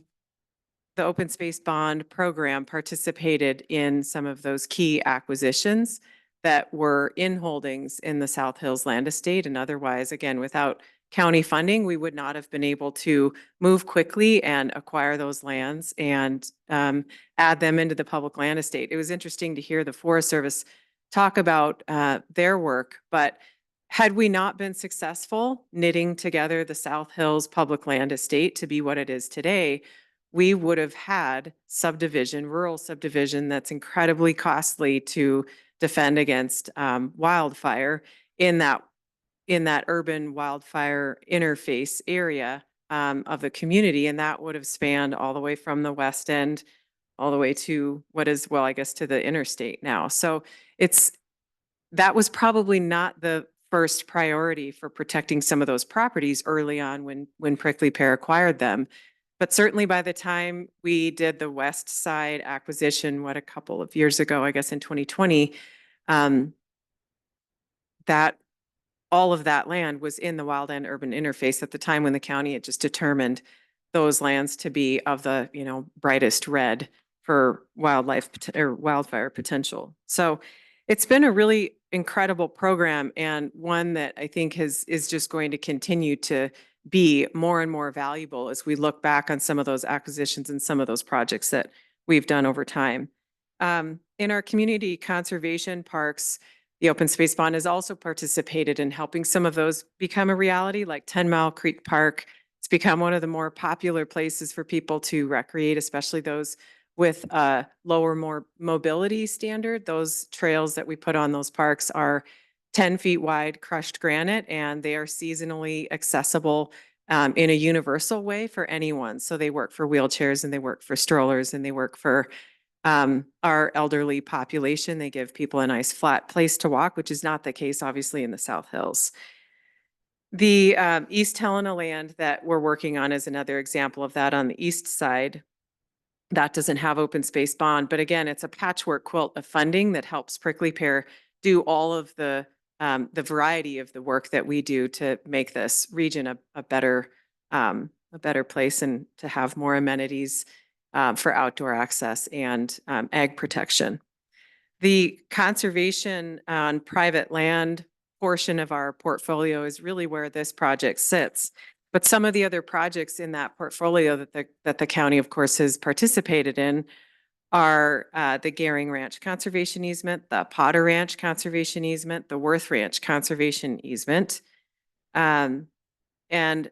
Open Space Bond program participated in some of those key acquisitions that were in holdings in the South Hills Land Estate, and otherwise, again, without county funding, we would not have been able to move quickly and acquire those lands and add them into the public land estate. It was interesting to hear the Forest Service talk about their work, but had we not been successful knitting together the South Hills Public Land Estate to be what it is today, we would have had subdivision, rural subdivision that's incredibly costly to defend against wildfire in that urban wildfire interface area of the community. And that would have spanned all the way from the west end all the way to what is, well, I guess to the interstate now. So that was probably not the first priority for protecting some of those properties early on when Prickly Pear acquired them. But certainly by the time we did the west side acquisition, a couple of years ago, I guess in 2020, that all of that land was in the wild and urban interface at the time when the county had just determined those lands to be of the, brightest red for wildfire potential. So it's been a really incredible program, and one that I think is just going to continue to be more and more valuable as we look back on some of those acquisitions and some of those projects that we've done over time. In our community conservation parks, the Open Space Bond has also participated in helping some of those become a reality, like 10 Mile Creek Park. It's become one of the more popular places for people to recreate, especially those with a lower, more mobility standard. Those trails that we put on those parks are 10 feet wide crushed granite, and they are seasonally accessible in a universal way for anyone. So they work for wheelchairs, and they work for strollers, and they work for our elderly population. They give people a nice flat place to walk, which is not the case, obviously, in the South Hills. The East Helena land that we're working on is another example of that on the east side. That doesn't have open space bond, but again, it's a patchwork quilt of funding that helps Prickly Pear do all of the variety of the work that we do to make this region a better place and to have more amenities for outdoor access and ag protection. The conservation on private land portion of our portfolio is really where this project sits. But some of the other projects in that portfolio that the county, of course, has participated in are the Gehring Ranch Conservation Easement, the Potter Ranch Conservation Easement, the Worth Ranch Conservation Easement. And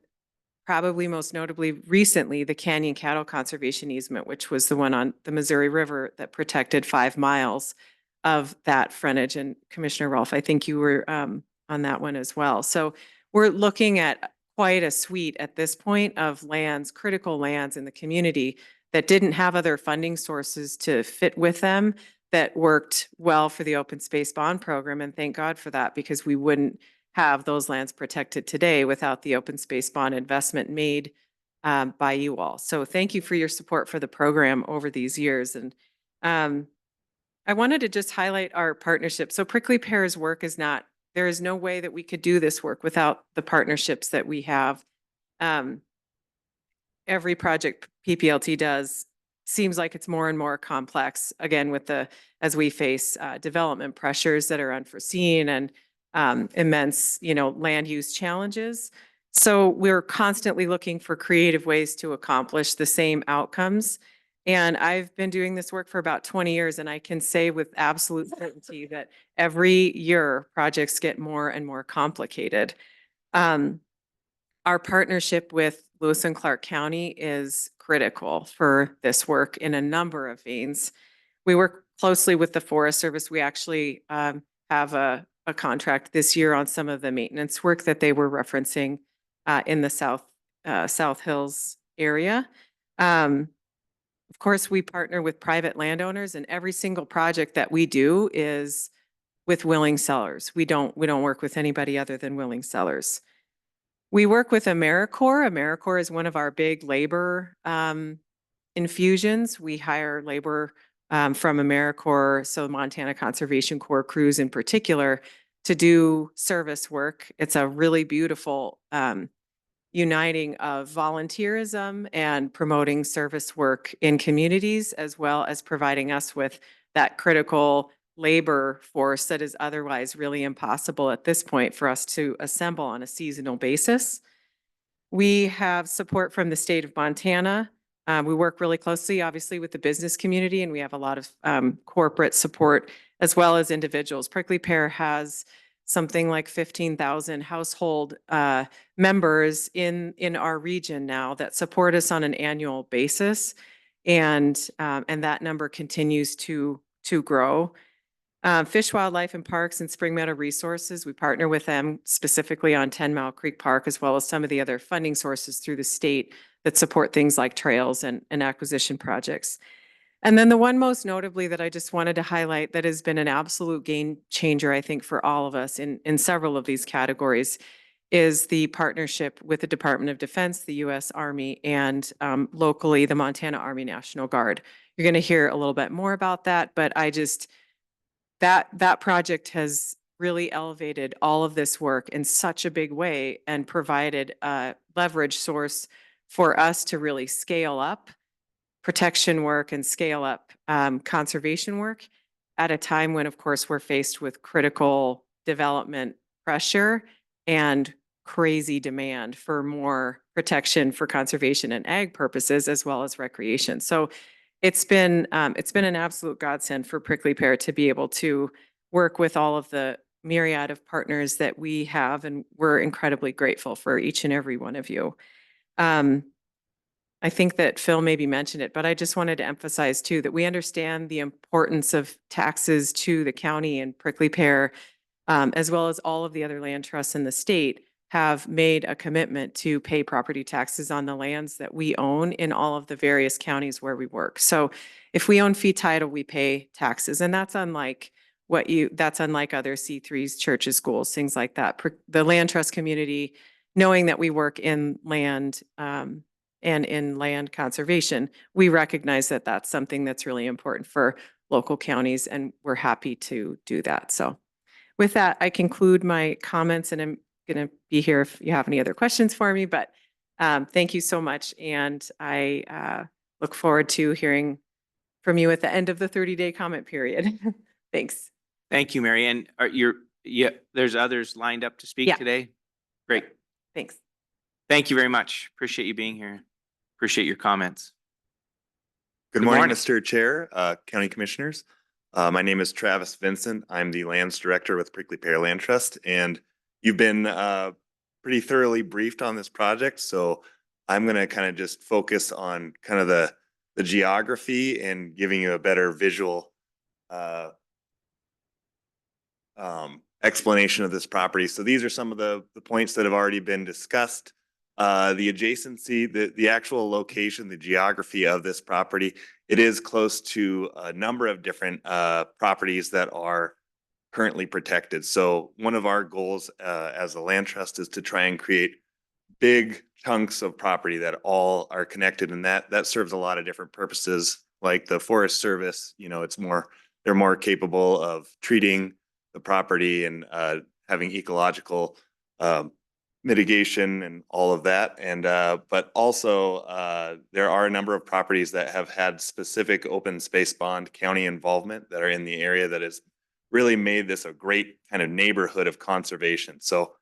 probably most notably recently, the Canyon Cattle Conservation Easement, which was the one on the Missouri River that protected 5 miles of that frontage. And Commissioner Rolfe, I think you were on that one as well. So we're looking at quite a suite at this point of lands, critical lands in the community that didn't have other funding sources to fit with them, that worked well for the open space bond program. And thank God for that, because we wouldn't have those lands protected today without the open space bond investment made by you all. So thank you for your support for the program over these years. And I wanted to just highlight our partnership. So Prickly Pear's work is not, there is no way that we could do this work without the partnerships that we have. Every project PPLT does seems like it's more and more complex, again, with as we face development pressures that are unforeseen and immense, land use challenges. So we're constantly looking for creative ways to accomplish the same outcomes. And I've been doing this work for about 20 years, and I can say with absolute certainty that every year projects get more and more complicated. Our partnership with Lewis and Clark County is critical for this work in a number of veins. We work closely with the Forest Service. We actually have a contract this year on some of the maintenance work that they were referencing in the South Hills area. Of course, we partner with private landowners, and every single project that we do is with willing sellers. We don't work with anybody other than willing sellers. We work with AmeriCorps. AmeriCorps is one of our big labor infusions. We hire labor from AmeriCorps, so Montana Conservation Corps crews in particular, to do service work. It's a really beautiful uniting of volunteerism and promoting service work in communities, as well as providing us with that critical labor force that is otherwise really impossible at this point for us to assemble on a seasonal basis. We have support from the state of Montana. We work really closely, obviously, with the business community, and we have a lot of corporate support as well as individuals. Prickly Pear has something like 15,000 household members in our region now that support us on an annual basis, and that number continues to grow. Fish, Wildlife and Parks and Spring Meadow Resources, we partner with them specifically on 10 Mile Creek Park, as well as some of the other funding sources through the state that support things like trails and acquisition projects. And then the one most notably that I just wanted to highlight that has been an absolute game changer, I think, for all of us in several of these categories is the partnership with the Department of Defense, the U.S. Army, and locally, the Montana Army National Guard. You're going to hear a little bit more about that, but that project has really elevated all of this work in such a big way and provided a leverage source for us to really scale up protection work and scale up conservation work at a time when, of course, we're faced with critical development pressure and crazy demand for more protection for conservation and ag purposes, as well as recreation. So it's been an absolute godsend for Prickly Pear to be able to work with all of the myriad of partners that we have, and we're incredibly grateful for each and every one of you. I think that Phil maybe mentioned it, but I just wanted to emphasize too that we understand the importance of taxes to the county, and Prickly Pear, as well as all of the other land trusts in the state, have made a commitment to pay property taxes on the lands that we own in all of the various counties where we work. So if we own fee title, we pay taxes, and that's unlike other C3s, churches, schools, things like that. The land trust community, knowing that we work in land and in land conservation, we recognize that that's something that's really important for local counties, and we're happy to do that. So with that, I conclude my comments, and I'm going to be here if you have any other questions for me, but thank you so much. And I look forward to hearing from you at the end of the 30-day comment period. Thanks. Thank you, Mary. And there's others lined up to speak today? Great. Thanks. Thank you very much. Appreciate you being here. Appreciate your comments. Good morning, Mr. Chair, County Commissioners. My name is Travis Vincent. I'm the Lands Director with Prickly Pear Land Trust, and you've been pretty thoroughly briefed on this project, so I'm gonna kind of just focus on kind of the geography and giving you a better visual explanation of this property. So these are some of the points that have already been discussed. The adjacency, the actual location, the geography of this property, it is close to a number of different properties that are currently protected. So one of our goals as a land trust is to try and create big chunks of property that all are connected, and that serves a lot of different purposes. Like the Forest Service, you know, they're more capable of treating the property and having ecological mitigation and all of that. And but also there are a number of properties that have had specific open space bond county involvement that are in the area that has really made this a great kind of neighborhood of conservation. So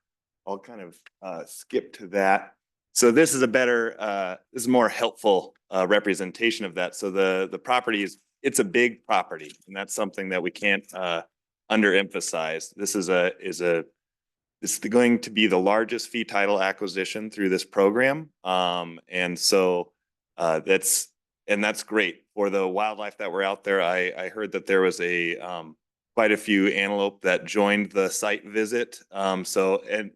I'll kind of skip to that. So this is this is a more helpful representation of that. So the property it's a big property, and that's something that we can't underemphasize. This is going to be the largest fee title acquisition through this program. And so that's great for the wildlife that were out there. I heard that there was quite a few antelope that joined the site visit. And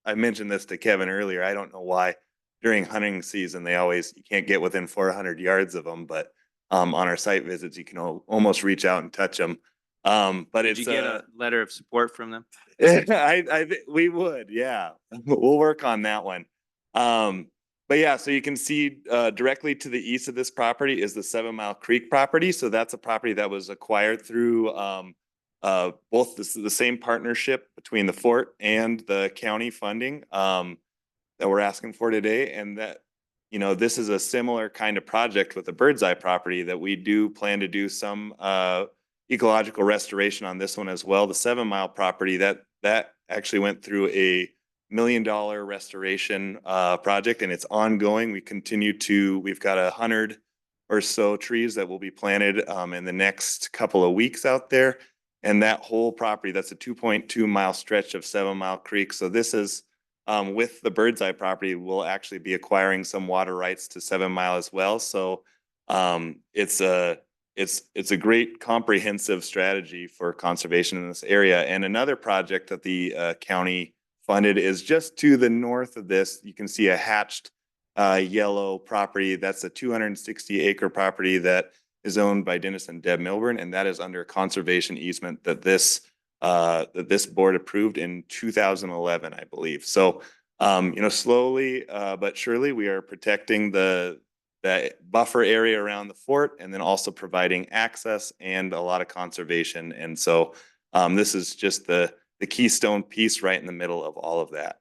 I mentioned this to Kevin earlier. I don't know why during hunting season, you can't get within 400 yards of them, but on our site visits, you can almost reach out and touch them. But Did you get a letter of support from them? we would, yeah. We'll work on that one. But yeah, so you can see directly to the east of this property is the 7 Mile Creek property. So that's a property that was acquired through both the same partnership between the fort and the county funding that we're asking for today. And that, you know, this is a similar kind of project with the Bird's Eye property that we do plan to do some ecological restoration on this one as well. The 7 Mile property that actually went through a $1 million restoration project, and it's ongoing. We've got 100 or so trees that will be planted in the next couple of weeks out there. And that whole property, that's a 2.2 mile stretch of 7 Mile Creek. So this is with the Bird's Eye property, we'll actually be acquiring some water rights to 7 Mile as well. So it's a great comprehensive strategy for conservation in this area. And another project that the county funded is just to the north of this. You can see a hatched yellow property. That's a 260 acre property that is owned by Dennis and Deb Milburn, and that is under a conservation easement that this board approved in 2011, I believe. So, you know, slowly but surely, we are protecting that buffer area around the fort, and then also providing access and a lot of conservation. And so, this is just the keystone piece right in the middle of all of that.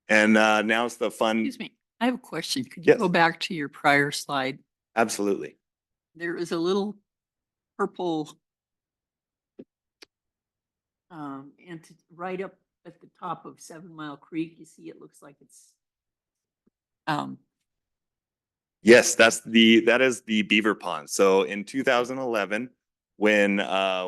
And now's the fun. Excuse me, I have a question. Could you Yes. go back to your prior slide? Absolutely. There is a little purple right up at the top of 7 Mile Creek. You see, it looks like it's Yes, that is the beaver pond. So in 2011, when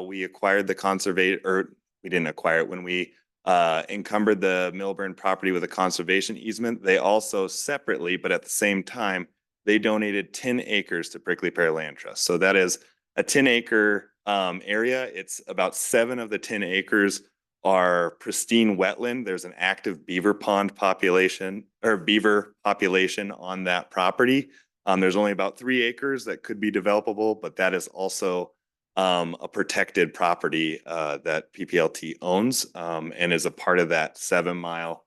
we acquired we didn't acquire it, when we encumbered the Milburn property with a conservation easement, they also separately, but at the same time, they donated 10 acres to Prickly Pear Land Trust. So that is a 10-acre area. It's about 7 of the 10 acres are pristine wetland. There's an active beaver population on that property. There's only about 3 acres that could be developable, but that is also a protected property that PPLT owns and is a part of that 7 Mile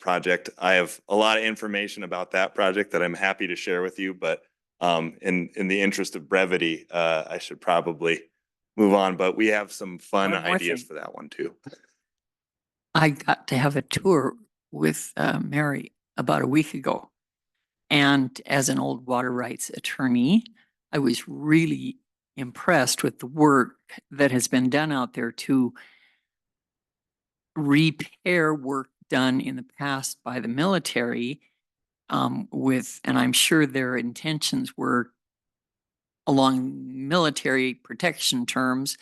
project. I have a lot of information about that project that I'm happy to share with you, but in the interest of brevity, I should probably move on, but we have some fun One more ideas thing. for that one too. I got to have a tour with Mary about a week ago. And as an old water rights attorney, I was really impressed with the work that has been done out there to repair work done in the past by the military and I'm sure their intentions were along military protection terms,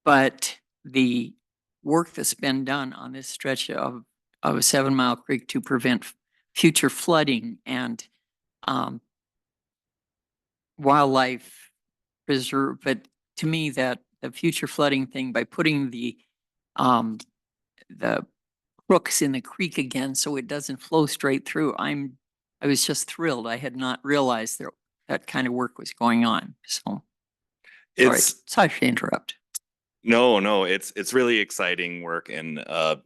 but the work that's been done on this stretch of 7 Mile Creek to prevent future flooding and wildlife preserve. But to me, that the future flooding thing by putting the crooks in the creek again so it doesn't flow straight through. I was just thrilled. I had not realized that kind of work was going on. So sorry to interrupt. No, it's really exciting work and a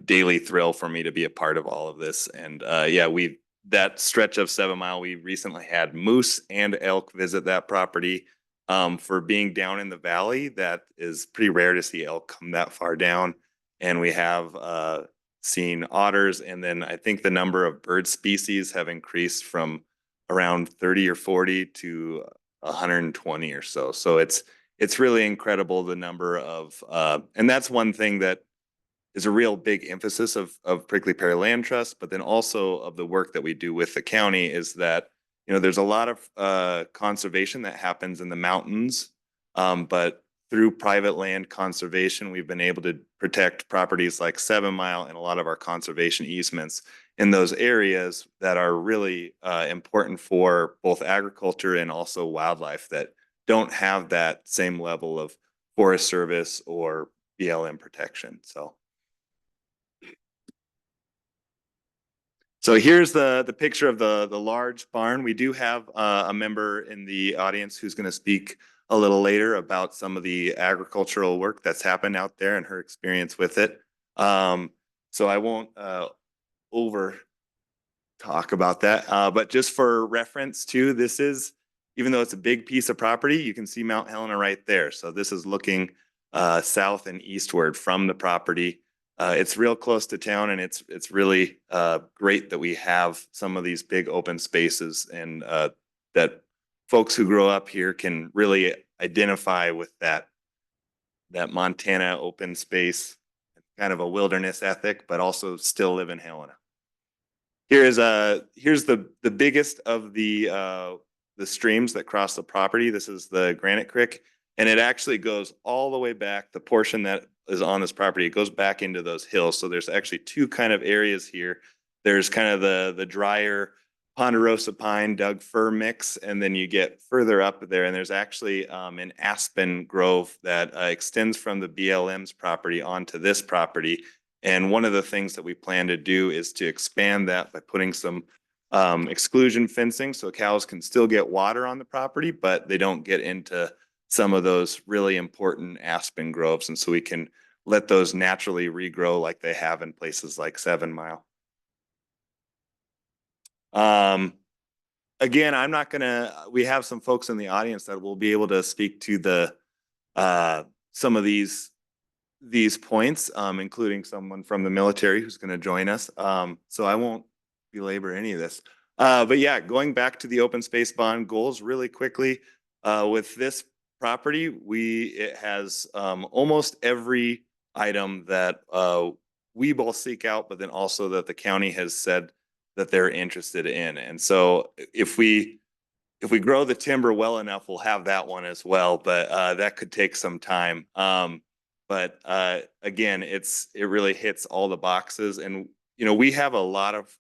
daily thrill for me to be a part of all of this. And that stretch of 7 Mile, we recently had moose and elk visit that property. For being down in the valley, that is pretty rare to see elk come that far down. And we have seen otters, and then I think the number of bird species have increased from around 30 or 40 to 120 or so. So it's really incredible the number of, and that's one thing that is a real big emphasis of Prickly Pear Land Trust, but then also of the work that we do with the county is that, there's a lot of conservation that happens in the mountains, but through private land conservation, we've been able to protect properties like 7 Mile and a lot of our conservation easements in those areas that are really important for both agriculture and also wildlife that don't have that same level of Forest Service or BLM protection. So here's the picture of the large barn. We do have a member in the audience who's going to speak a little later about some of the agricultural work that's happened out there and her experience with it. So I won't over talk about that, but just for reference too, this is, even though it's a big piece of property, you can see Mount Helena right there. So this is looking south and eastward from the property. It's real close to town, and it's really great that we have some of these big open spaces and that folks who grow up here can really identify with that Montana open space, kind of a wilderness ethic, but also still live in Helena. Here's the biggest of the streams that cross the property. This is the Granite Creek, and it actually goes all the way back. The portion that is on this property, it goes back into those hills. So there's actually two kind of areas here. There's kind of the drier ponderosa pine, Doug fir mix, and then you get further up there, and there's actually an aspen grove that extends from the BLM's property onto this property. And one of the things that we plan to do is to expand that by putting some exclusion fencing so cows can still get water on the property, but they don't get into some of those really important aspen groves. And so we can let those naturally regrow like they have in places like 7 Mile. Again, I'm not gonna, we have some folks in the audience that will be able to speak to the some of these points, including someone from the military who's going to join us. So I won't belabor any of this. But yeah, going back to the open space bond goals really quickly, with this property, it has almost every item that we both seek out, but then also that the county has said that they're interested in. And so if we grow the timber well enough, we'll have that one as well, but that could take some time. But again, it really hits all the boxes. And, we have a lot of,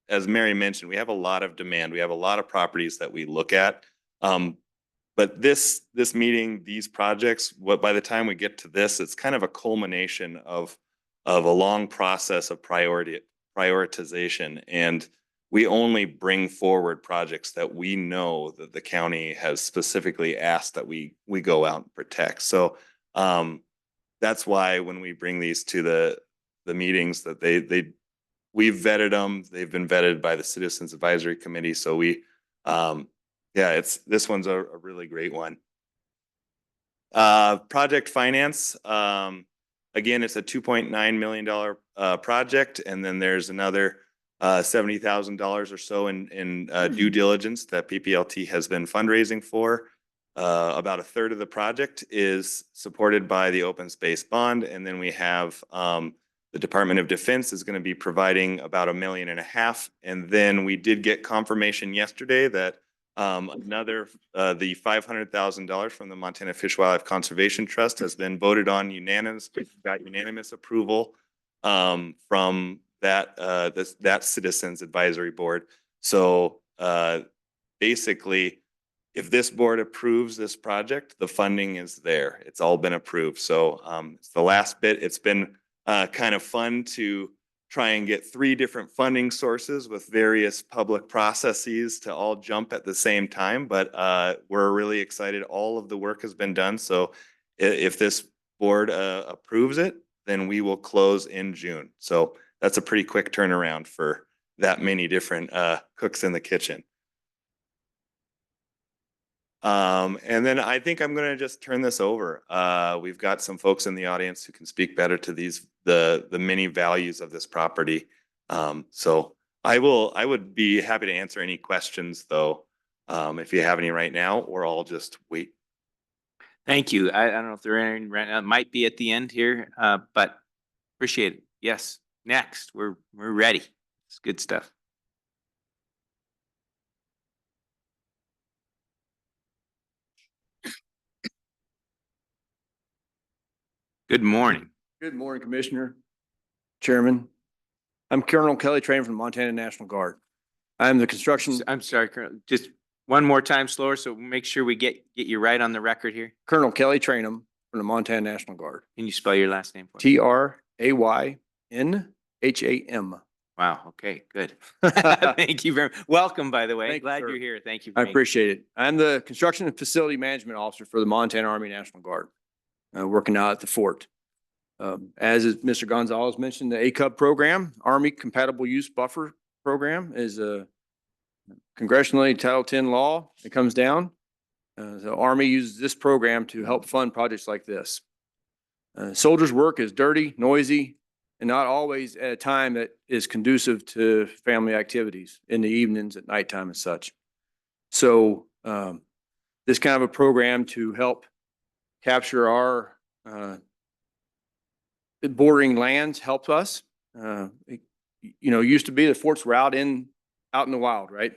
as Mary mentioned, we have a lot of demand. We have a lot of properties that we look at. But this meeting, these projects, by the time we get to this, it's kind of a culmination of a long process of prioritization. And we only bring forward projects that we know that the county has specifically asked that we go out and protect. So that's why when we bring these to the meetings, that we've vetted them. They've been vetted by the Citizens Advisory Committee. So this one's a really great one. Project finance. Again, it's a $2.9 million project, and then there's another $70,000 or so in due diligence that PPLT has been fundraising for. About a third of the project is supported by the open space bond, and then we have the Department of Defense is going to be providing about $1.5 million, and then we did get confirmation yesterday that Another, the $500,000 from the Montana Fish Wildlife Conservation Trust has been voted on unanimous, got unanimous approval from that, that Citizens Advisory Board. So basically, if this board approves this project, the funding is there. It's all been approved. So it's the last bit. It's been kind of fun to try and get 3 different funding sources with various public processes to all jump at the same time. But we're really excited. All of the work has been done. So if this board approves it, then we will close in June. So that's a pretty quick turnaround for that many different cooks in the kitchen. And then I think I'm going to just turn this over. We've got some folks in the audience who can speak better to these, the many values of this property. So I would be happy to answer any questions though, if you have any right now, or I'll just wait. Thank you. I don't know if there are any right now. It might be at the end here, but appreciate it. Yes, next, we're ready. It's good stuff. Good morning. Good morning, Commissioner, Chairman. I'm Colonel Kelly Train from the Montana National Guard. I'm the construction, I'm sorry, Colonel, just one more time slower, so make sure we get you right on the record here. Colonel Kelly Trainum from the Montana National Guard. Can you spell your last name for me? TRAYNHAM. Wow, okay, good. Thank you very much. Welcome, by the way. Thank you, Glad sir. you're here. Thank you. I appreciate it. I'm the Construction and Facility Management Officer for the Montana Army National Guard, working out at the fort. As Mr. Gonzalez mentioned, the ACUB program, Army Compatible Use Buffer Program, is a congressionally Title 10 law. It comes down. The Army uses this program to help fund projects like this. Soldiers' work is dirty, noisy, and not always at a time that is conducive to family activities in the evenings, at nighttime and such. So this kind of a program to help capture our bordering lands helps us. Used to be the forts were out in the wild, right?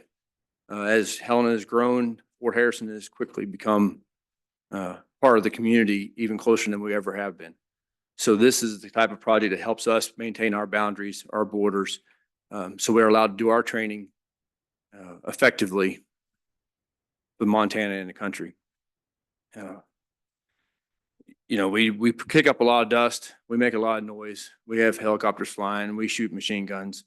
As Helena has grown, Fort Harrison has quickly become part of the community, even closer than we ever have been. So this is the type of project that helps us maintain our boundaries, our borders, so we're allowed to do our training effectively with Montana and the country. We kick up a lot of dust. We make a lot of noise. We have helicopters flying. We shoot machine guns.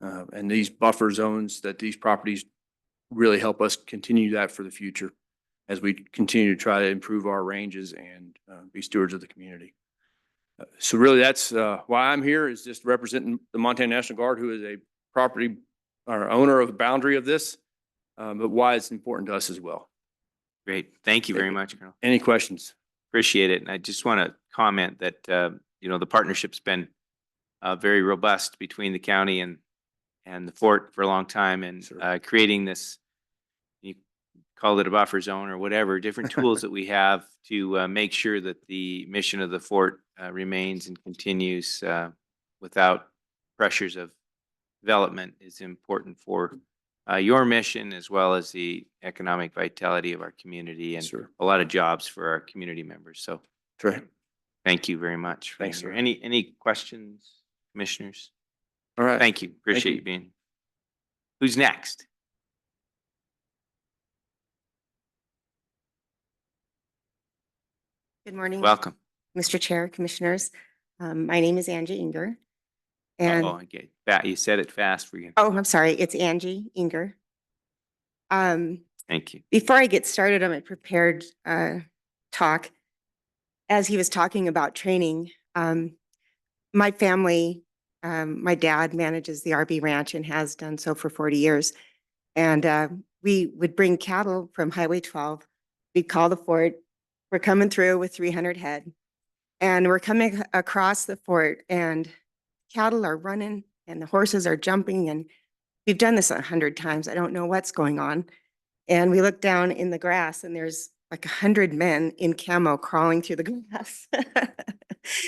And these buffer zones that these properties really help us continue that for the future as we continue to try to improve our ranges and be stewards of the community. So really that's why I'm here, is just representing the Montana National Guard, who is a property or owner of the boundary of this, but why it's important to us as well. Great. Thank you very much, Colonel. Any questions? Appreciate it. And I just want to comment that, the partnership's been very robust between the county and the fort for a long time, and creating this, you call it a buffer zone or whatever, different tools that we have to make sure that the mission of the fort remains and continues without pressures of development is important for your mission, as well as the economic vitality of our community and a lot of jobs for our community members. So thank you very much. Thanks, sir. Any questions, commissioners? All right. Thank you. Appreciate you being here. Who's next? Good morning. Welcome. Mr. Chair, Commissioners. My name is Angie Inger. And Okay. You said it fast for you. I'm sorry. It's Angie Inger. Thank you. Before I get started on my prepared talk, as he was talking about training, my family, my dad manages the RB Ranch and has done so for 40 years. And we would bring cattle from Highway 12. We'd call the fort. We're coming through with 300 head. And we're coming across the fort, and cattle are running and the horses are jumping. And we've done this 100 times. I don't know what's going on. And we look down in the grass, and there's like 100 men in camo crawling through the grass.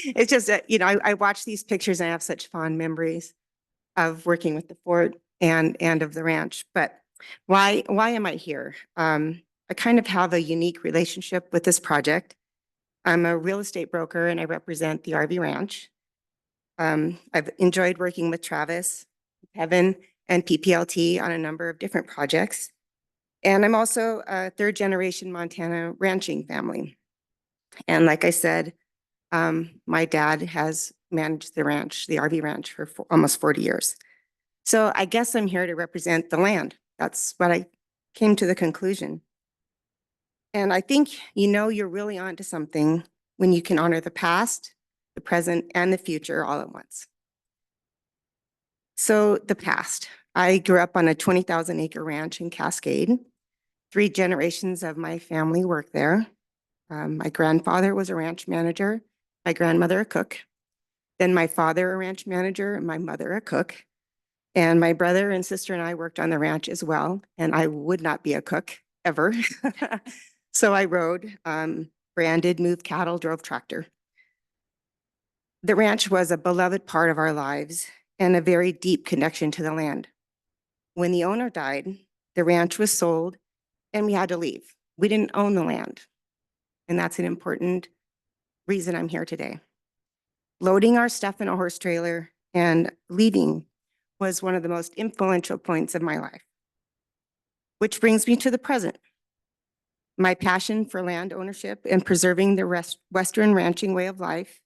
It's just, I watch these pictures and I have such fond memories of working with the fort and of the ranch. But Why am I here? I kind of have a unique relationship with this project. I'm a real estate broker and I represent the RV Ranch. I've enjoyed working with Travis, Kevin, and PPLT on a number of different projects. And I'm also a third generation Montana ranching family. And like I said, my dad has managed the ranch, the RV Ranch, for almost 40 years. So I guess I'm here to represent the land. That's what I came to the conclusion. And I think you're really onto something when you can honor the past, the present, and the future all at once. So the past, I grew up on a 20,000 acre ranch in Cascade. 3 generations of my family worked there. My grandfather was a ranch manager, my grandmother a cook, then my father a ranch manager, and my mother a cook. And my brother and sister and I worked on the ranch as well. And I would not be a cook ever. So I rode, branded, moved cattle, drove tractor. The ranch was a beloved part of our lives and a very deep connection to the land. When the owner died, the ranch was sold and we had to leave. We didn't own the land. And that's an important reason I'm here today. Loading our stuff in a horse trailer and leaving was one of the most influential points of my life. Which brings me to the present. My passion for land ownership and preserving the Western ranching way of life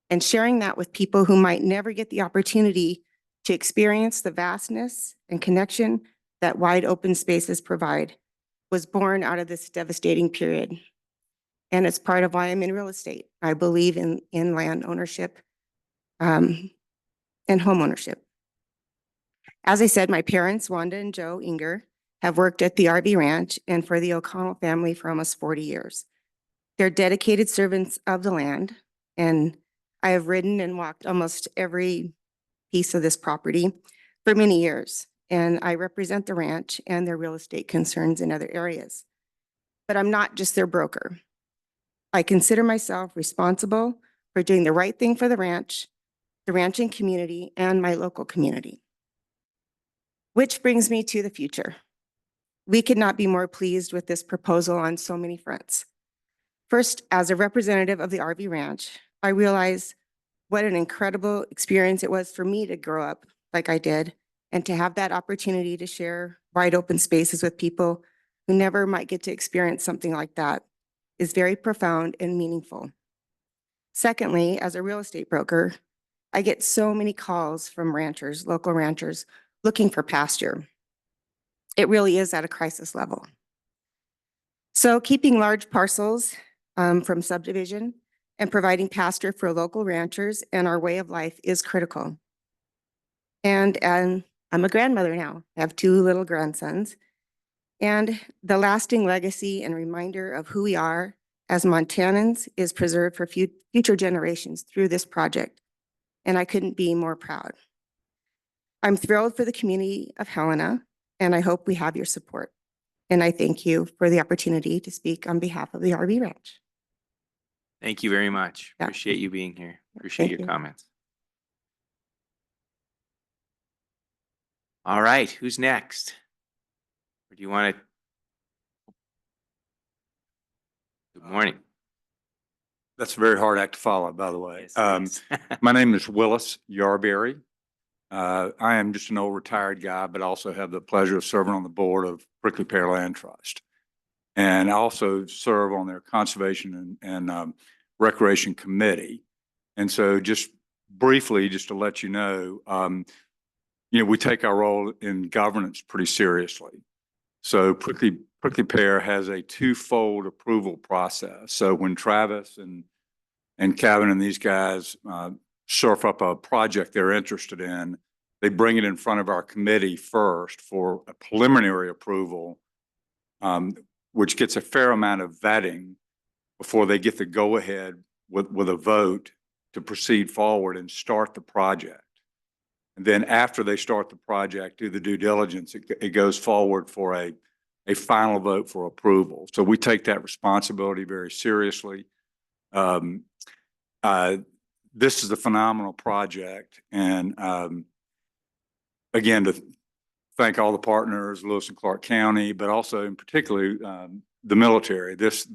and sharing that with people who might never get the opportunity to experience the vastness and connection that wide open spaces provide was born out of this devastating period. And it's part of why I'm in real estate. I believe in land ownership and home ownership. As I said, my parents, Wanda and Joe Inger, have worked at the RV Ranch and for the O'Connell family for almost 40 years. They're dedicated servants of the land, and I have ridden and walked almost every piece of this property for many years, and I represent the ranch and their real estate concerns in other areas. But I'm not just their broker. I consider myself responsible for doing the right thing for the ranch, the ranching community, and my local community. Which brings me to the future. We could not be more pleased with this proposal on so many fronts. First, as a representative of the RV Ranch, I realized what an incredible experience it was for me to grow up like I did and to have that opportunity to share wide open spaces with people who never might get to experience something like that is very profound and meaningful. Secondly, as a real estate broker, I get so many calls from ranchers, local ranchers, looking for pasture. It really is at a crisis level. So keeping large parcels from subdivision and providing pasture for local ranchers and our way of life is critical. And I'm a grandmother now. I have 2 little grandsons. And the lasting legacy and reminder of who we are as Montanans is preserved for future generations through this project. And I couldn't be more proud. I'm thrilled for the community of Helena, and I hope we have your support. And I thank you for the opportunity to speak on behalf of the RV Ranch. Thank you very much. Yeah. Appreciate you being here. Appreciate Thank your you. comments. All right, who's next? Or do you want to? Good morning. That's a very hard act to follow, by the way. Yes, it is. My name is Willis Yarberry. I am just an old retired guy, but also have the pleasure of serving on the board of Prickly Pear Land Trust. And I also serve on their conservation and recreation committee. And so just briefly, just to let you know, we take our role in governance pretty seriously. So Prickly Pear has a 2-fold approval process. So when Travis and Kevin and these guys surf up a project they're interested in, they bring it in front of our committee first for a preliminary approval, which gets a fair amount of vetting before they get the go-ahead with a vote to proceed forward and start the project. And then after they start the project, do the due diligence, it goes forward for a final vote for approval. So we take that responsibility very seriously. This is a phenomenal project. And again, thank all the partners, Lewis and Clark County, but also in particular, the military. This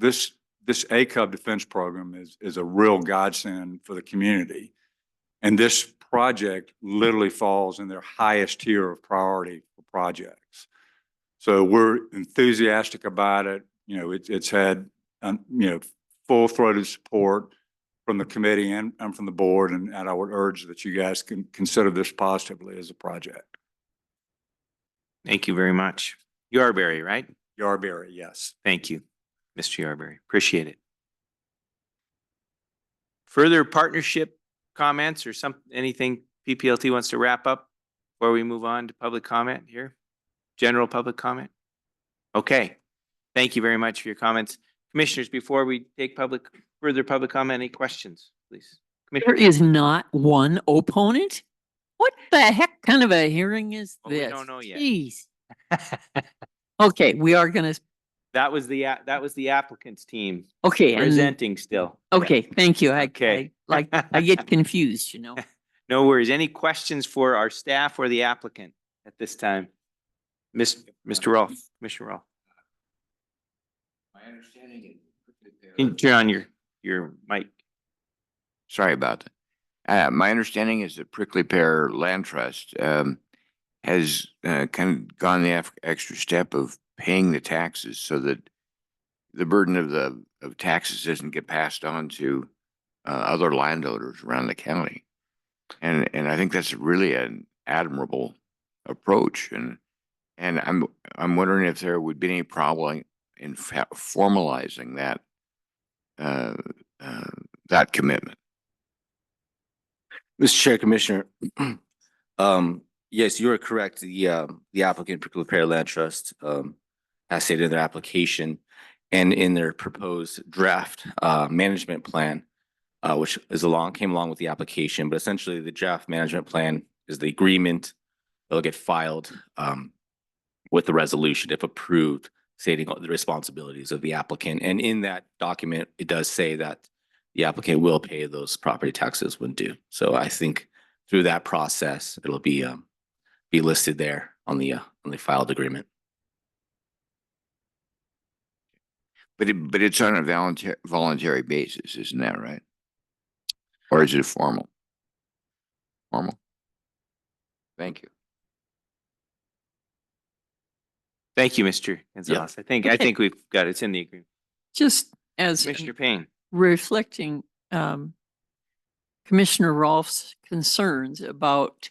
ACUB defense program is a real godsend for the community. And this project literally falls in their highest tier of priority for projects. So we're enthusiastic about it. You know, it's had, full-throated support from the committee and from the board. And I would urge that you guys can consider this positively as a project. Thank you very much. Yarberry, right? Yarberry, yes. Thank you, Mr. Yarberry. Appreciate it. Further partnership comments or anything PPLT wants to wrap up before we move on to public comment here? General public comment? Okay. Thank you very much for your comments. Commissioners, before we take further public comment, any questions, please? There is not one opponent? What the heck kind of a hearing is Well, we this? don't know yet. Jeez. Okay, we are gonna, That was the applicant's team okay. and- presenting still. Okay, thank you. Okay. I get confused, you know. No worries. Any questions for our staff or the applicant at this time? Mr. Rolfe, Commissioner Rolfe. My understanding Can you turn on your mic? Sorry about that. My understanding is that Prickly Pear Land Trust has kind of gone the extra step of paying the taxes so that the burden of taxes doesn't get passed on to other landowners around the county. And I think that's really an admirable approach. And I'm wondering if there would be any problem in formalizing that commitment. Mr. Chair, Commissioner, yes, you are correct. The applicant, Prickly Pear Land Trust, has stated in their application and in their proposed draft management plan, which came along with the application. But essentially, the draft management plan is the agreement that'll get filed with the resolution if approved, stating the responsibilities of the applicant. And in that document, it does say that the applicant will pay those property taxes when due. So I think through that process, it'll be listed there on the filed agreement. But it's on a voluntary basis, isn't that right? Or is it formal? Formal. Thank you. Thank you, Mr. Gonzalez. I think we've got it's in the agreement. Just as Commissioner Payne. reflecting Commissioner Rolfe's concerns about,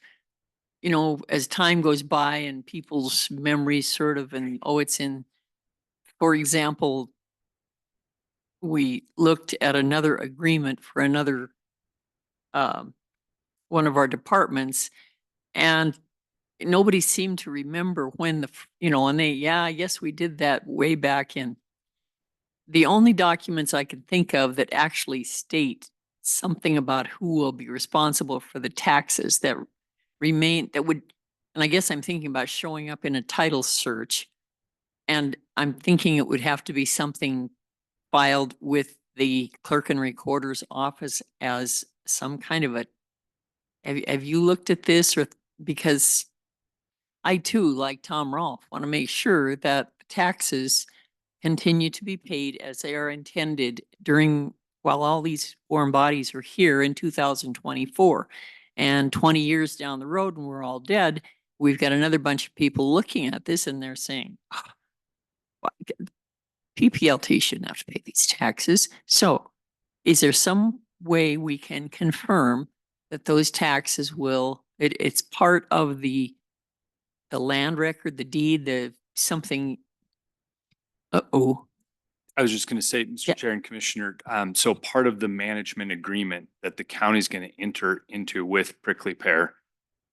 you know, as time goes by and people's memories sort of, it's in, for example, we looked at another agreement for another one of our departments, and nobody seemed to remember when I guess we did that way back in. The only documents I could think of that actually state something about who will be responsible for the taxes that remain, and I guess I'm thinking about showing up in a title search, and I'm thinking it would have to be something filed with the clerk and recorder's office as some kind of have you looked at this? Or because I too, like Tom Rolfe, want to make sure that the taxes continue to be paid as they are intended while all these foreign bodies are here in 2024. And 20 years down the road when we're all dead, we've got another bunch of people looking at this and they're saying, PPLT shouldn't have to pay these taxes. So is there some way we can confirm that those taxes it's part of the land record, the deed, something? I was just going to say, Mr. Chair and Commissioner, so part of the management agreement that the county is going to enter into with Prickly Pear,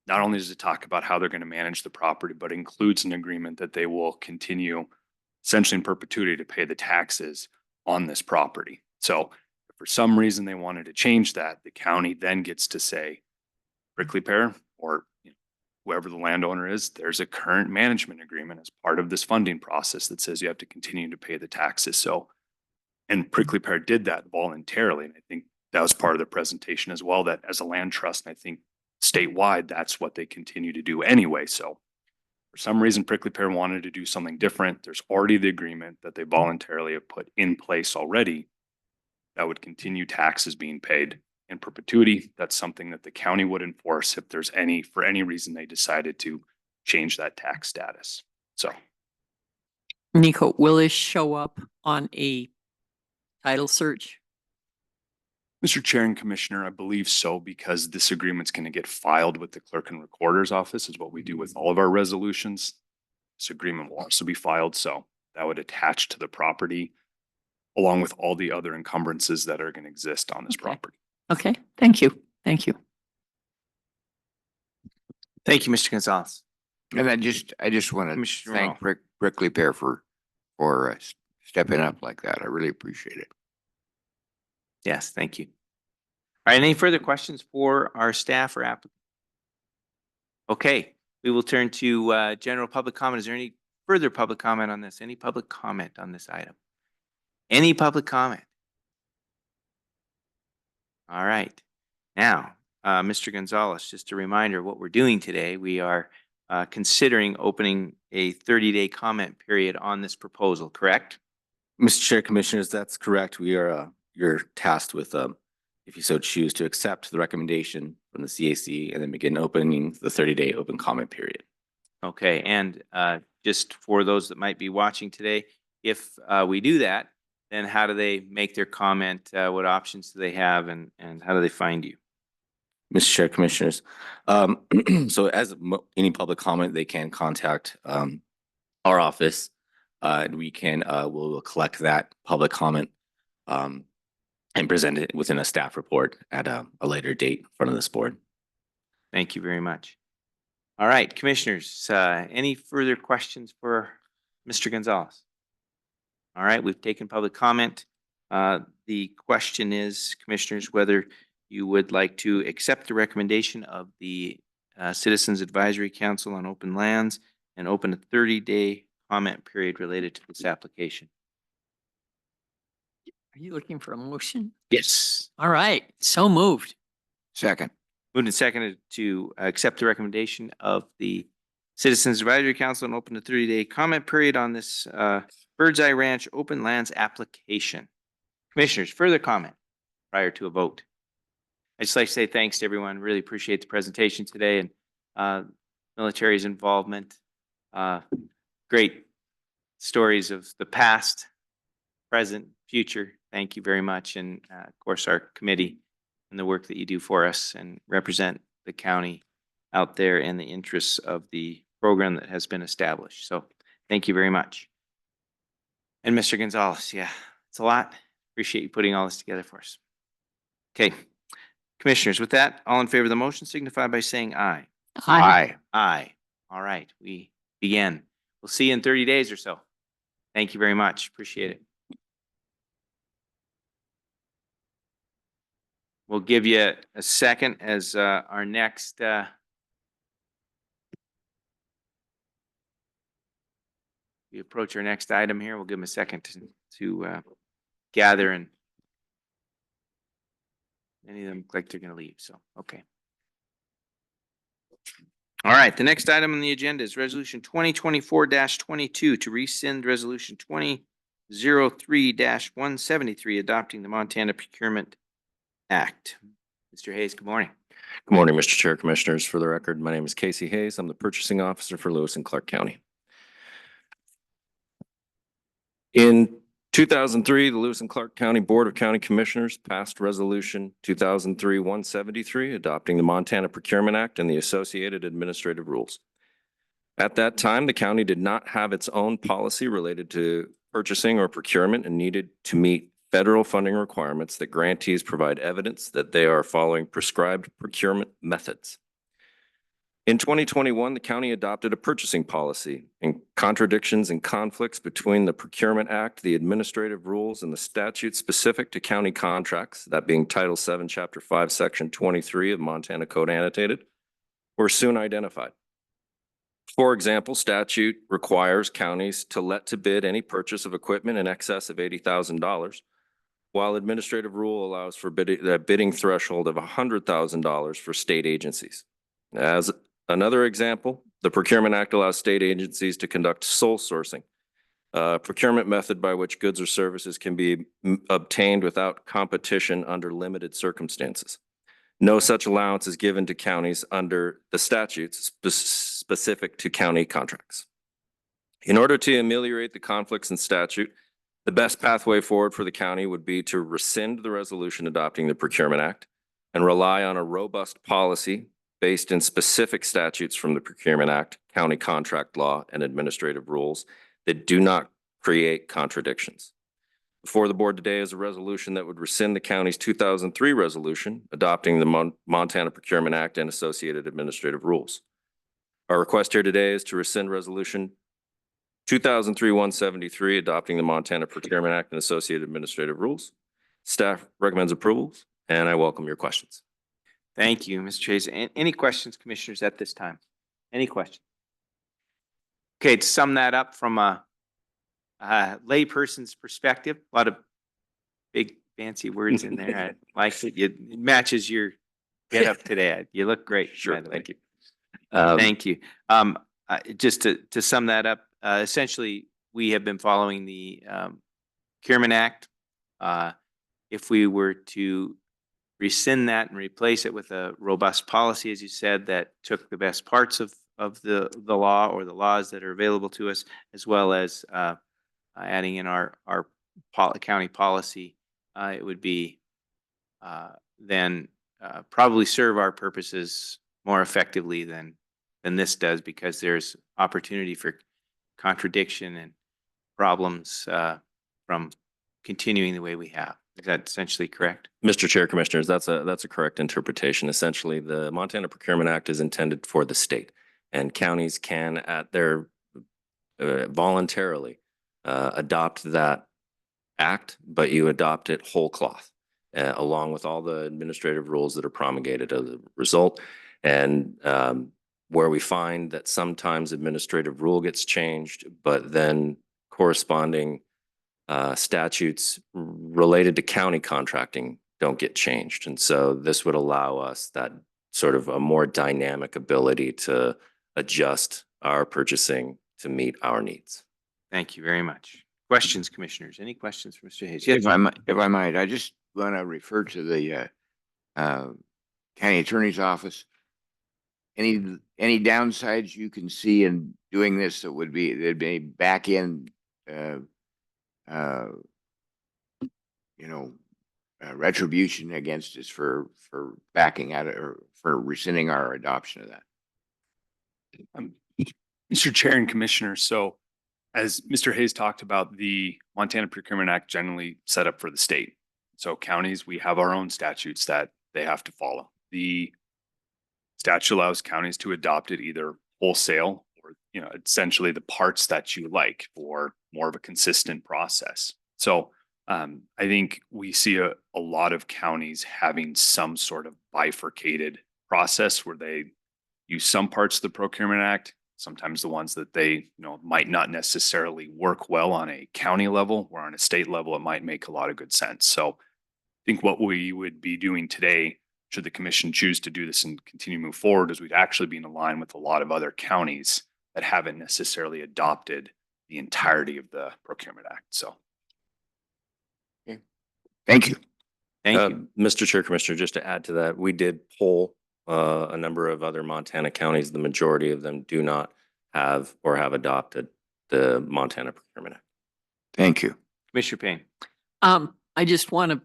not only does it talk about how they're going to manage the property, but includes an agreement that they will continue essentially in perpetuity to pay the taxes on this property. So if for some reason they wanted to change that, the county then gets to say, Prickly Pear or whoever the landowner is, there's a current management agreement as part of this funding process that says you have to continue to pay the taxes. So, and Prickly Pear did that voluntarily. And I think that was part of the presentation as well, that as a land trust, and I think statewide, that's what they continue to do anyway. So for some reason Prickly Pear wanted to do something different, there's already the agreement that they voluntarily have put in place already that would continue taxes being paid in perpetuity. That's something that the county would enforce if there's any, for any reason they decided to change that tax status. So Nico, will this show up on a title search? Mr. Chair and Commissioner, I believe so, because this agreement's going to get filed with the clerk and recorder's office, is what we do with all of our resolutions. This agreement will also be filed, so that would attach to the property along with all the other encumbrances that are going to exist on this Okay. property. Okay, thank you. Thank you. Thank you, Mr. Gonzalez. And I just want to Commissioner thank Morrell. Prickly Pear for stepping up like that. I really appreciate it. Yes, thank you. All right, any further questions for our staff or applicant? Okay, we will turn to general public comment. Is there any further public comment on this? Any public comment on this item? Any public comment? All right. Now, Mr. Gonzalez, just a reminder what we're doing today. We are considering opening a 30-day comment period on this proposal, correct? Mr. Chair, Commissioners, that's correct. We are, you're tasked with, if you so choose, to accept the recommendation from the CAC and then begin opening the 30-day open comment period. Okay, and just for those that might be watching today, if we do that, then how do they make their comment? What options do they have, and how do they find you? Mr. Chair, Commissioners, so as any public comment, they can contact our office, and we can we'll collect that public comment and present it within a staff report at a later date in front of this board. Thank you very much. All right, Commissioners, any further questions for Mr. Gonzalez? All right, we've taken public comment. The question is, Commissioners, whether you would like to accept the recommendation of the Citizens Advisory Council on Open Lands and open a 30-day comment period related to this application. Are you looking for a motion? Yes. All right, so moved. Second. Moved and seconded to accept the recommendation of the Citizens Advisory Council and open a 30-day comment period on this Bird's Eye Ranch Open Lands application. Commissioners, further comment prior to a vote? I'd just like to say thanks to everyone. Really appreciate the presentation today and military's involvement. Great stories of the past, present, future. Thank you very much. And of course, our committee and the work that you do for us and represent the county out there in the interests of the program that has been established. So thank you very much. And Mr. Gonzalez, yeah, it's a lot. Appreciate you putting all this together for us. Okay. Commissioners, with that, all in favor of the motion signify by saying aye. Aye. Aye. All right, we begin. We'll see you in 30 days or so. Thank you very much. Appreciate it. We'll give you a second as our next we approach our next item here. We'll give them a second to gather, and many of them look like they're going to leave. So, okay. All right. The next item on the agenda is Resolution 2024-22 to rescind Resolution 2003-173 adopting the Montana Procurement Act. Mr. Hayes, good morning. Good morning, Mr. Chair, Commissioners. For the record, my name is Casey Hayes. I'm the purchasing officer for Lewis and Clark County. In 2003, the Lewis and Clark County Board of County Commissioners passed Resolution 2003-173, adopting the Montana Procurement Act and the associated administrative rules. At that time, the county did not have its own policy related to purchasing or procurement and needed to meet federal funding requirements that grantees provide evidence that they are following prescribed procurement methods. In 2021, the county adopted a purchasing policy, and contradictions and conflicts between the Procurement Act, the administrative rules, and the statutes specific to county contracts, that being Title VII, Chapter 5, Section 23 of Montana Code Annotated, were soon identified. For example, statute requires counties to let to bid any purchase of equipment in excess of $80,000, while administrative rule allows for a bidding threshold of $100,000 for state agencies. As another example, The Procurement Act allows state agencies to conduct sole sourcing, procurement method by which goods or services can be obtained without competition under limited circumstances. No such allowance is given to counties under the statutes specific to county contracts. In order to ameliorate the conflicts in statute, the best pathway forward for the county would be to rescind the resolution adopting the Procurement Act and rely on a robust policy based in specific statutes from the Procurement Act, county contract law, and administrative rules that do not create contradictions. Before the board today is a resolution that would rescind the county's 2003 resolution adopting the Montana Procurement Act and associated administrative rules. Our request here today is to rescind resolution 2003-173 adopting the Montana Procurement Act and associated administrative rules. Staff recommends approval, and I welcome your questions. Thank you, Mr. Chase. Any questions, commissioners, at this time? Any questions? Okay, to sum that up from a layperson's perspective, a lot of big fancy words in there. I like it. It matches your get up today. You look great. Sure, thank you. Um, Thank you. Just to sum that up, essentially, we have been following the Procurement Act. If we were to rescind that and replace it with a robust policy, as you said, that took the best parts of the law or the laws that are available to us, as well as adding in our county policy, it would be then probably serve our purposes more effectively than this does, because there's opportunity for contradiction and problems from continuing the way we have. Is that essentially correct? Mr. Chair, Commissioners, that's a correct interpretation. Essentially, the Montana Procurement Act is intended for the state, and counties can, at their voluntarily adopt that act, but you adopt it whole cloth, along with all the administrative rules that are promulgated as a result. And where we find that sometimes administrative rule gets changed, but then corresponding statutes related to county contracting don't get changed. And so this would allow us that sort of a more dynamic ability to adjust our purchasing to meet our needs. Thank you very much. Questions, commissioners? Any questions for Mr. Hayes? Yes. If I might, I just want to refer to the county attorney's office. Any downsides you can see in doing this that would be, there'd be back end retribution against us for backing out or for rescinding our adoption of that? Mr. Chair and Commissioner, so as Mr. Hayes talked about, the Montana Procurement Act generally set up for the state. So counties, we have our own statutes that they have to follow. The statute allows counties to adopt it either wholesale or, essentially the parts that you like for more of a consistent process. So I think we see a lot of counties having some sort of bifurcated process where they use some parts of the Procurement Act, sometimes the ones that they might not necessarily work well on a county level, or on a state level, it might make a lot of good sense. So I think what we would be doing today, should the commission choose to do this and continue to move forward, is we'd actually be in line with a lot of other counties that haven't necessarily adopted the entirety of the Procurement Act. So. Thank you. Thank you. Mr. Chair, Commissioner, just to add to that, we did poll a number of other Montana counties. The majority of them do not have or have adopted the Montana Procurement Act. Thank you. Commissioner Payne. I just want to,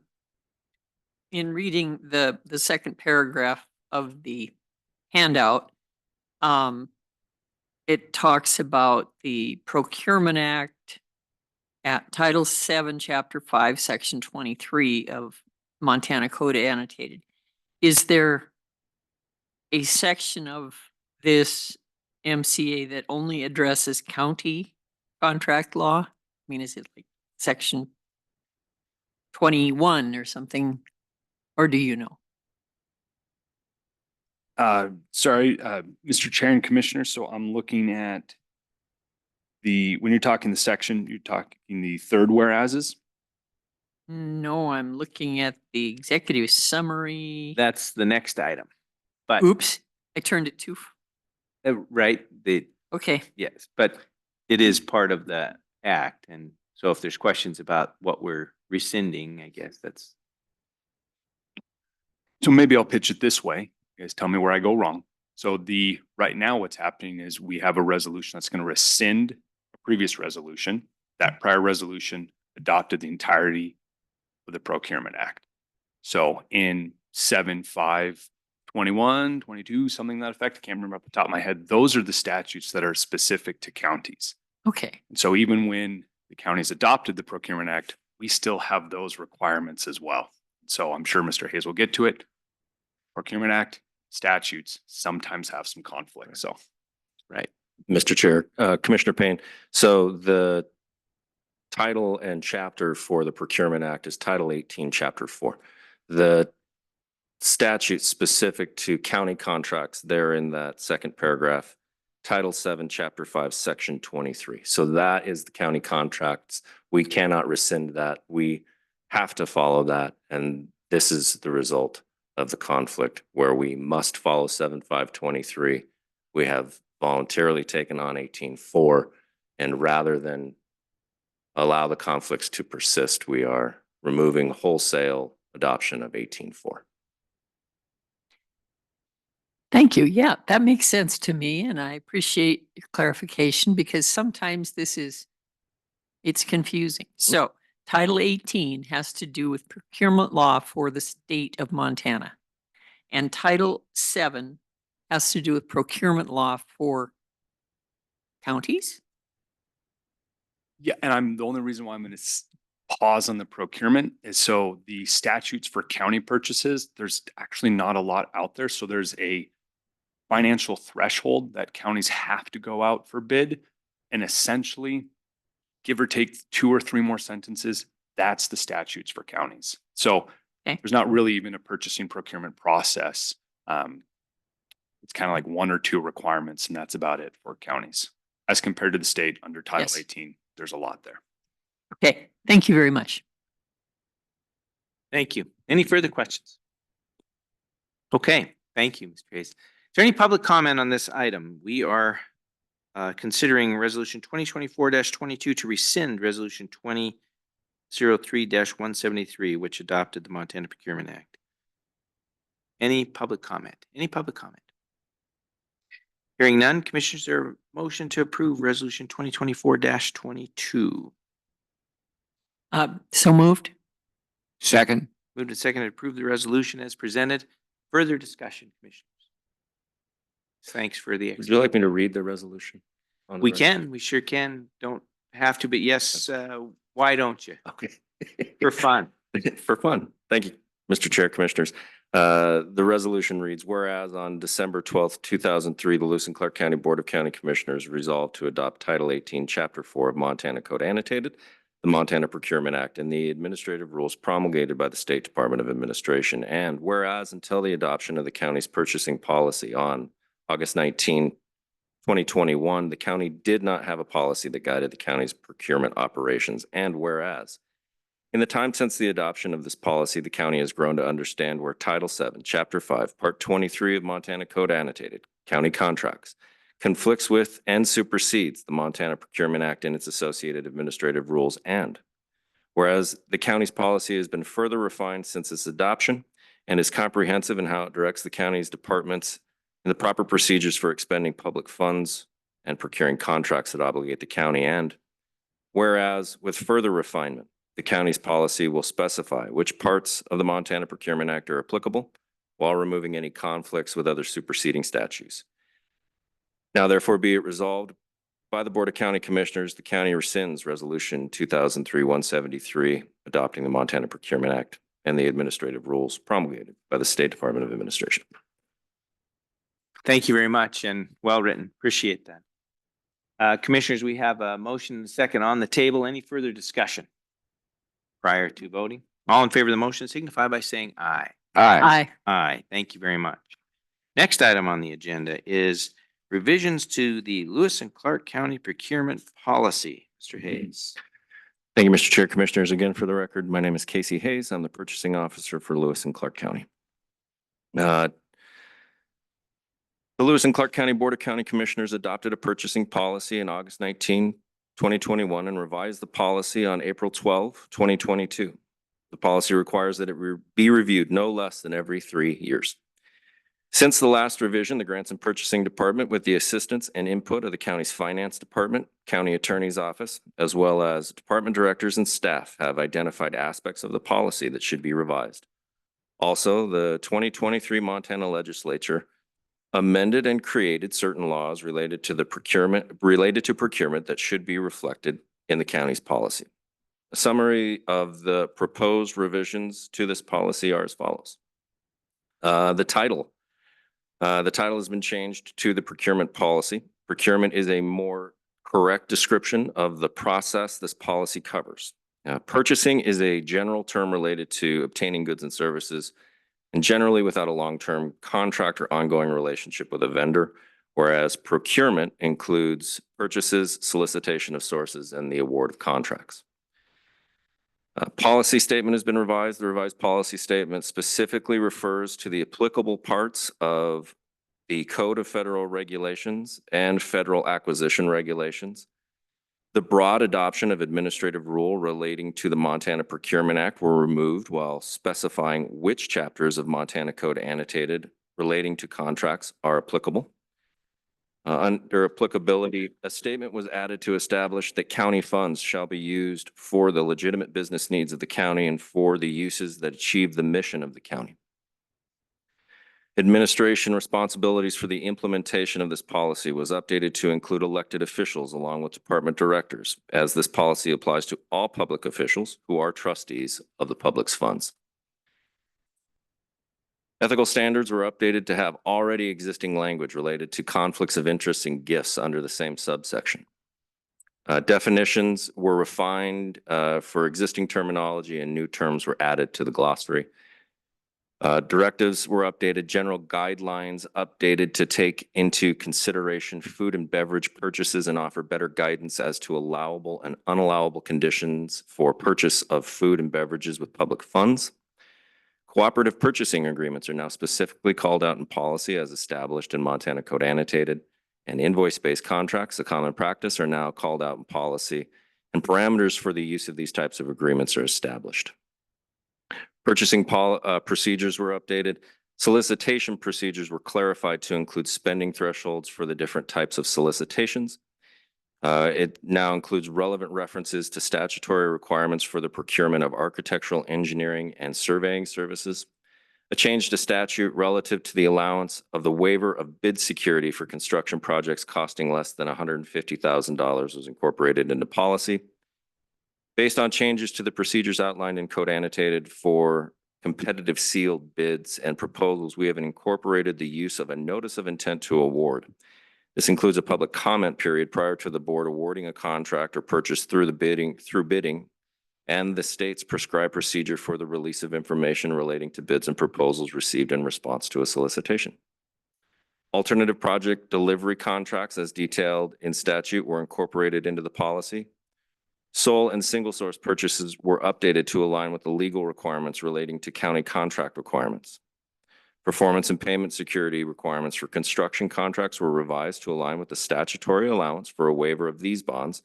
in reading the second paragraph of the handout, it talks about the Procurement Act at Title 7, Chapter 5, Section 23 of Montana Code Annotated. Is there a section of this MCA that only addresses county contract law? I mean, is it like Section 21 or something, or do you know? Sorry, Mr. Chair and Commissioner, so I'm looking at when you're talking the section, you're talking the third whereases? No, I'm looking at the executive summary. That's the next item. But Oops, I turned it too. Right, Okay, yes, but it is part of the act. And so if there's questions about what we're rescinding, I guess that's, So maybe I'll pitch it this way. You guys tell me where I go wrong. So right now what's happening is we have a resolution that's going to rescind a previous resolution. That prior resolution adopted the entirety of the Procurement Act. So in 7/5/21, 22, something to that effect, I can't remember off the top of my head, those are the statutes that are specific to counties. okay. And so even when the counties adopted the Procurement Act, we still have those requirements as well. So I'm sure Mr. Hayes will get to it. Procurement Act statutes sometimes have some conflict, so. right. Mr. Chair, Commissioner Payne, so the title and chapter for the Procurement Act is Title 18, Chapter 4. The statute specific to county contracts there in that second paragraph, Title 7, Chapter 5, Section 23. So that is the county contracts. We cannot rescind that. We have to follow that. And this is the result of the conflict where we must follow 7/5/23. We have voluntarily taken on 18/4, and rather than allow the conflicts to persist, we are removing wholesale adoption of 18/4. Thank you. Yeah, that makes sense to me, and I appreciate your clarification because sometimes it's confusing. So Title 18 has to do with procurement law for the state of Montana. And Title 7 has to do with procurement law for counties? Yeah, and the only reason why I'm going to pause on the procurement is so the statutes for county purchases, there's actually not a lot out there. So there's a financial threshold that counties have to go out for bid. And essentially, give or take 2 or 3 more sentences, that's the statutes for counties. So there's not really even a purchasing procurement process. It's kind of like 1 or 2 requirements, and that's about it for counties. As compared to the state under Title Yes. 18, there's a lot there. Okay, thank you very much. Thank you. Any further questions? Okay, thank you, Mr. Hayes. Is there any public comment on this item? We are considering Resolution 2024-22 to rescind Resolution 2003-173, which adopted the Montana Procurement Act. Any public comment? Any public comment? Hearing none, Commissioners, there a motion to approve Resolution 2024-22. So moved. Second. Moved and seconded to approve the resolution as presented. Further discussion, Commissioners? Thanks for the. Would you like me to read the resolution? We can, we sure can. Don't have to, but yes, why don't you? Okay. For fun. For fun. Thank you, Mr. Chair, Commissioners. The resolution reads, whereas on December 12th, 2003, the Lewis and Clark County Board of County Commissioners resolved to adopt Title 18, Chapter 4 of Montana Code Annotated, the Montana Procurement Act, and the administrative rules promulgated by the State Department of Administration. And whereas until the adoption of the county's purchasing policy on August 19, 2021, the county did not have a policy that guided the county's procurement operations. And whereas in the time since the adoption of this policy, the county has grown to understand where Title 7, Chapter 5, Part 23 of Montana Code Annotated, County Contracts, conflicts with and supersedes the Montana Procurement Act and its associated administrative rules. And whereas the county's policy has been further refined since its adoption and is comprehensive in how it directs the county's departments in the proper procedures for expending public funds and procuring contracts that obligate the county. And whereas with further refinement, the county's policy will specify which parts of the Montana Procurement Act are applicable while removing any conflicts with other superseding statutes. Now, therefore, be it resolved by the Board of County Commissioners, the county rescinds Resolution 2003-173, adopting the Montana Procurement Act and the administrative rules promulgated by the State Department of Administration. Thank you very much and well written. Appreciate that. Commissioners, we have a motion and a second on the table. Any further discussion prior to voting? All in favor of the motion signify by saying aye. Aye. Aye. Aye. Thank you very much. Next item on the agenda is revisions to the Lewis and Clark County Procurement Policy. Mr. Hayes. Thank you, Mr. Chair. Commissioners, again, for the record, my name is Casey Hayes. I'm the purchasing officer for Lewis and Clark County. The The Lewis and Clark County Board of County Commissioners adopted a purchasing policy on August 19, 2021, and revised the policy on April 12, 2022. The policy requires that it be reviewed no less than every 3 years. Since the last revision, the Grants and Purchasing Department, with the assistance and input of the county's Finance Department, County Attorney's Office, as well as department directors and staff, have identified aspects of the policy that should be revised. Also, the 2023 Montana Legislature amended and created certain laws related to procurement that should be reflected in the county's policy. A summary of the proposed revisions to this policy are as follows. The title has been changed to the procurement policy. Procurement is a more correct description of the process this policy covers. Purchasing is a general term related to obtaining goods and services, and generally without a long-term contract or ongoing relationship with a vendor, whereas procurement includes purchases, solicitation of sources, and the award of contracts. Policy statement has been revised. The revised policy statement specifically refers to the applicable parts of the Code of Federal Regulations and Federal Acquisition Regulations. The broad adoption of administrative rule relating to the Montana Procurement Act were removed while specifying which chapters of Montana Code annotated relating to contracts are applicable. Under applicability, a statement was added to establish that county funds shall be used for the legitimate business needs of the county and for the uses that achieve the mission of the county. Administration responsibilities for the implementation of this policy was updated to include elected officials along with department directors, as this policy applies to all public officials who are trustees of the public's funds. Ethical standards were updated to have already existing language related to conflicts of interest and gifts under the same subsection. Definitions were refined for existing terminology, and new terms were added to the glossary. Directives were updated, general guidelines updated to take into consideration food and beverage purchases and offer better guidance as to allowable and unallowable conditions for purchase of food and beverages with public funds. Cooperative purchasing agreements are now specifically called out in policy as established in Montana Code Annotated, and invoice-based contracts, a common practice, are now called out in policy, and parameters for the use of these types of agreements are established. Purchasing procedures were updated. Solicitation procedures were clarified to include spending thresholds for the different types of solicitations. It now includes relevant references to statutory requirements for the procurement of architectural, engineering, and surveying services. A change to statute relative to the allowance of the waiver of bid security for construction projects costing less than $150,000 was incorporated into policy. Based on changes to the procedures outlined in Code Annotated for competitive sealed bids and proposals, we have incorporated the use of a notice of intent to award. This includes a public comment period prior to the board awarding a contract or purchase through bidding, and the state's prescribed procedure for the release of information relating to bids and proposals received in response to a solicitation. Alternative project delivery contracts, as detailed in statute, were incorporated into the policy. Sole and single source purchases were updated to align with the legal requirements relating to county contract requirements. Performance and payment security requirements for construction contracts were revised to align with the statutory allowance for a waiver of these bonds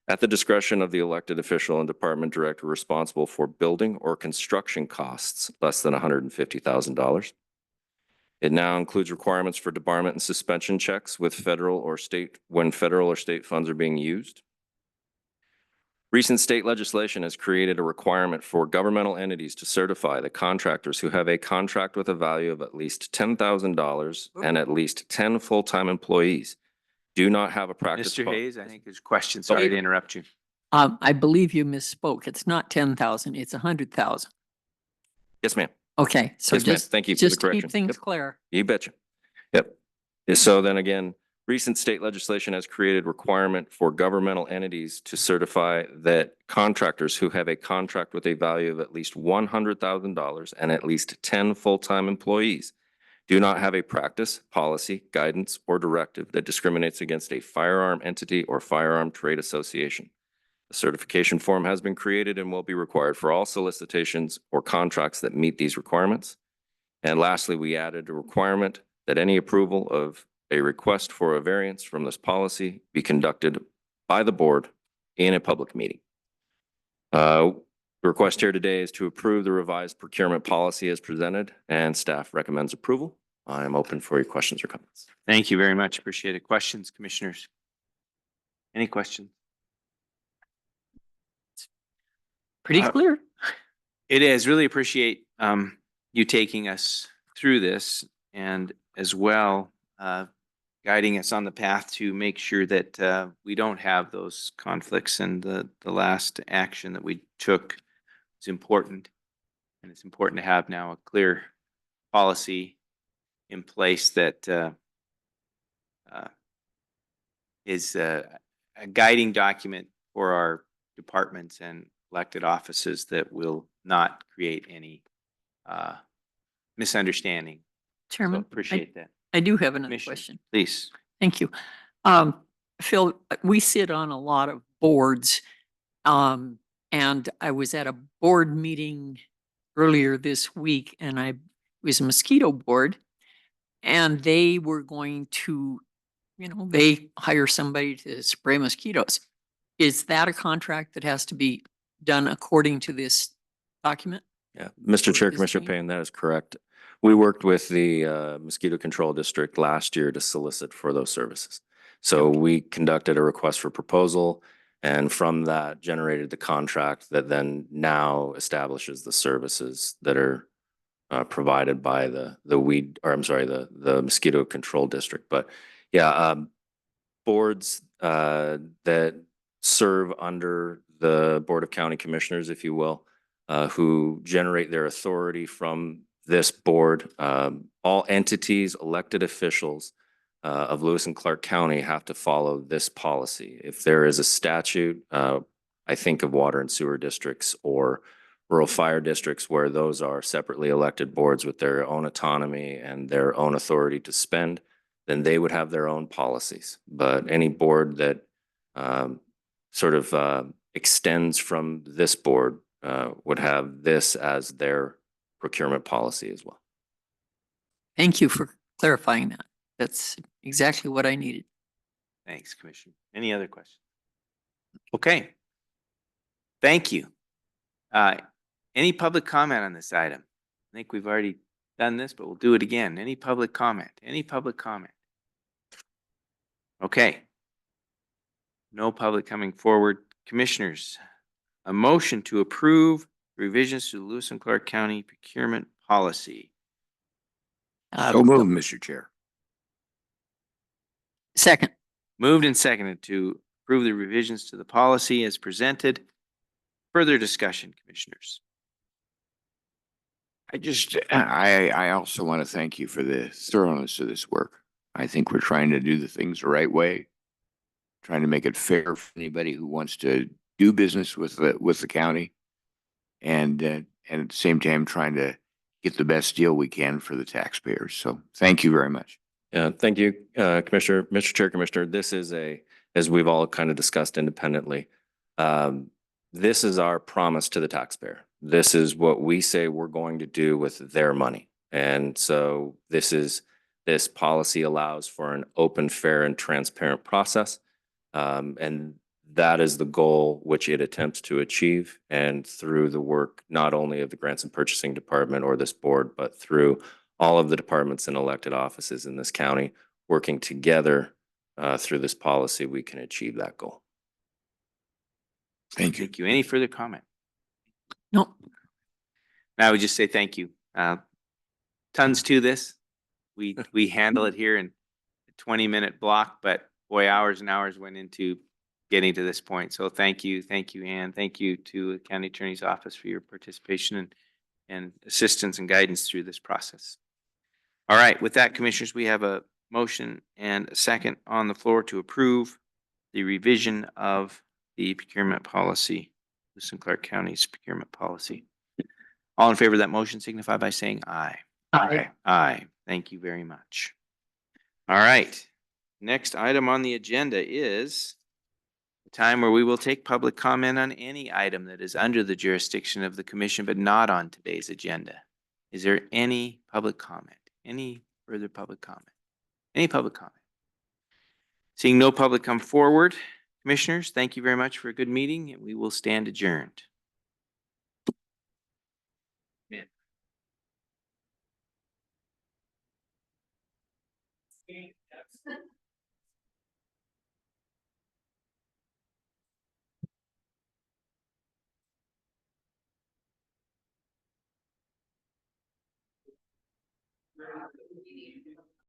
at the discretion of the elected official and department director responsible for building or construction costs less than $150,000. It now includes requirements for debarment and suspension checks with federal or state funds are being used. Recent state legislation has created a requirement for governmental entities to certify that contractors who have a contract with a value of at least $10,000 and at least 10 full-time employees do not have a practice. Mr. Hayes, I think there's questions. Sorry to interrupt you. I believe you misspoke. It's not 10,000, it's 100,000. Yes, ma'am. Okay, so Yes, ma'am. just, Thank you for the just correction. keep things Yep. clear. You betcha. Yep. So then again, recent state legislation has created requirement for governmental entities to certify that contractors who have a contract with a value of at least $100,000 and at least 10 full-time employees do not have a practice, policy, guidance, or directive that discriminates against a firearm entity or firearm trade association. The certification form has been created and will be required for all solicitations or contracts that meet these requirements. And lastly, we added a requirement that any approval of a request for a variance from this policy be conducted by the board in a public meeting. The request here today is to approve the revised procurement policy as presented, and staff recommends approval. I am open for your questions or comments. Thank you very much. Appreciate it. Questions, commissioners? Any questions? Pretty clear. It is. Really appreciate you taking us through this, and as well guiding us on the path to make sure that we don't have those conflicts. And the last action that we took is important, and it's important to have now a clear policy in place that is a guiding document for our departments and elected offices that will not create any misunderstanding. Chairman, So appreciate that. I do have another Commissioner, question. Please. Thank you. Phil, we sit on a lot of boards. And I was at a board meeting earlier this week, and it was a mosquito board, and they were going to, they hire somebody to spray mosquitoes. Is that a contract that has to be done according to this document? Yeah, Mr. Chair, Is Commissioner being- Payne, that is correct. We worked with the mosquito control district last year to solicit for those services. So we conducted a request for proposal, and from that generated the contract that then now establishes the services that are provided by the mosquito control district. But yeah, boards that serve under the Board of County Commissioners, if you will, who generate their authority from this board, all entities, elected officials of Lewis and Clark County have to follow this policy. If there is a statute, I think of water and sewer districts or rural fire districts where those are separately elected boards with their own autonomy and their own authority to spend, then they would have their own policies. But any board that extends from this board would have this as their procurement policy as well. Thank you for clarifying that. That's exactly what I needed. Thanks, Commissioner. Any other questions? Okay. Thank you. Any public comment on this item? I think we've already done this, but we'll do it again. Any public comment? Any public comment? Okay. No public coming forward. Commissioners, a motion to approve revisions to the Lewis and Clark County procurement policy. So moved, Mr. Chair. Second. Moved and seconded to approve the revisions to the policy as presented. Further discussion, commissioners. I also want to thank you for the thoroughness of this work. I think we're trying to do the things the right way, trying to make it fair for anybody who wants to do business with the county, and at the same time trying to get the best deal we can for the taxpayers. So thank you very much. Yeah, thank you, Commissioner, Mr. Chair, Commissioner. This is as we've all kind of discussed independently, this is our promise to the taxpayer. This is what we say we're going to do with their money. And so this policy allows for an open, fair, and transparent process. And that is the goal which it attempts to achieve. And through the work, not only of the Grants and Purchasing Department or this board, but through all of the departments and elected offices in this county, working together through this policy, we can achieve that goal. Thank you. Thank you. Any further comment? No. I would just say thank you. Tons to this. We handle it here in a 20-minute block, but boy, hours and hours went into getting to this point. So thank you, Ann. Thank you to the County Attorney's Office for your participation and assistance and guidance through this process. All right, with that, Commissioners, we have a motion and a second on the floor to approve the revision of the procurement policy, Lewis and Clark County's procurement policy. All in favor of that motion signify by saying aye. Aye. Aye. Thank you very much. All right. Next item on the agenda is the time where we will take public comment on any item that is under the jurisdiction of the commission, but not on today's agenda. Is there any public comment? Any further public comment? Any public comment? Seeing no public come forward, commissioners, thank you very much for a good meeting, and we will stand adjourned.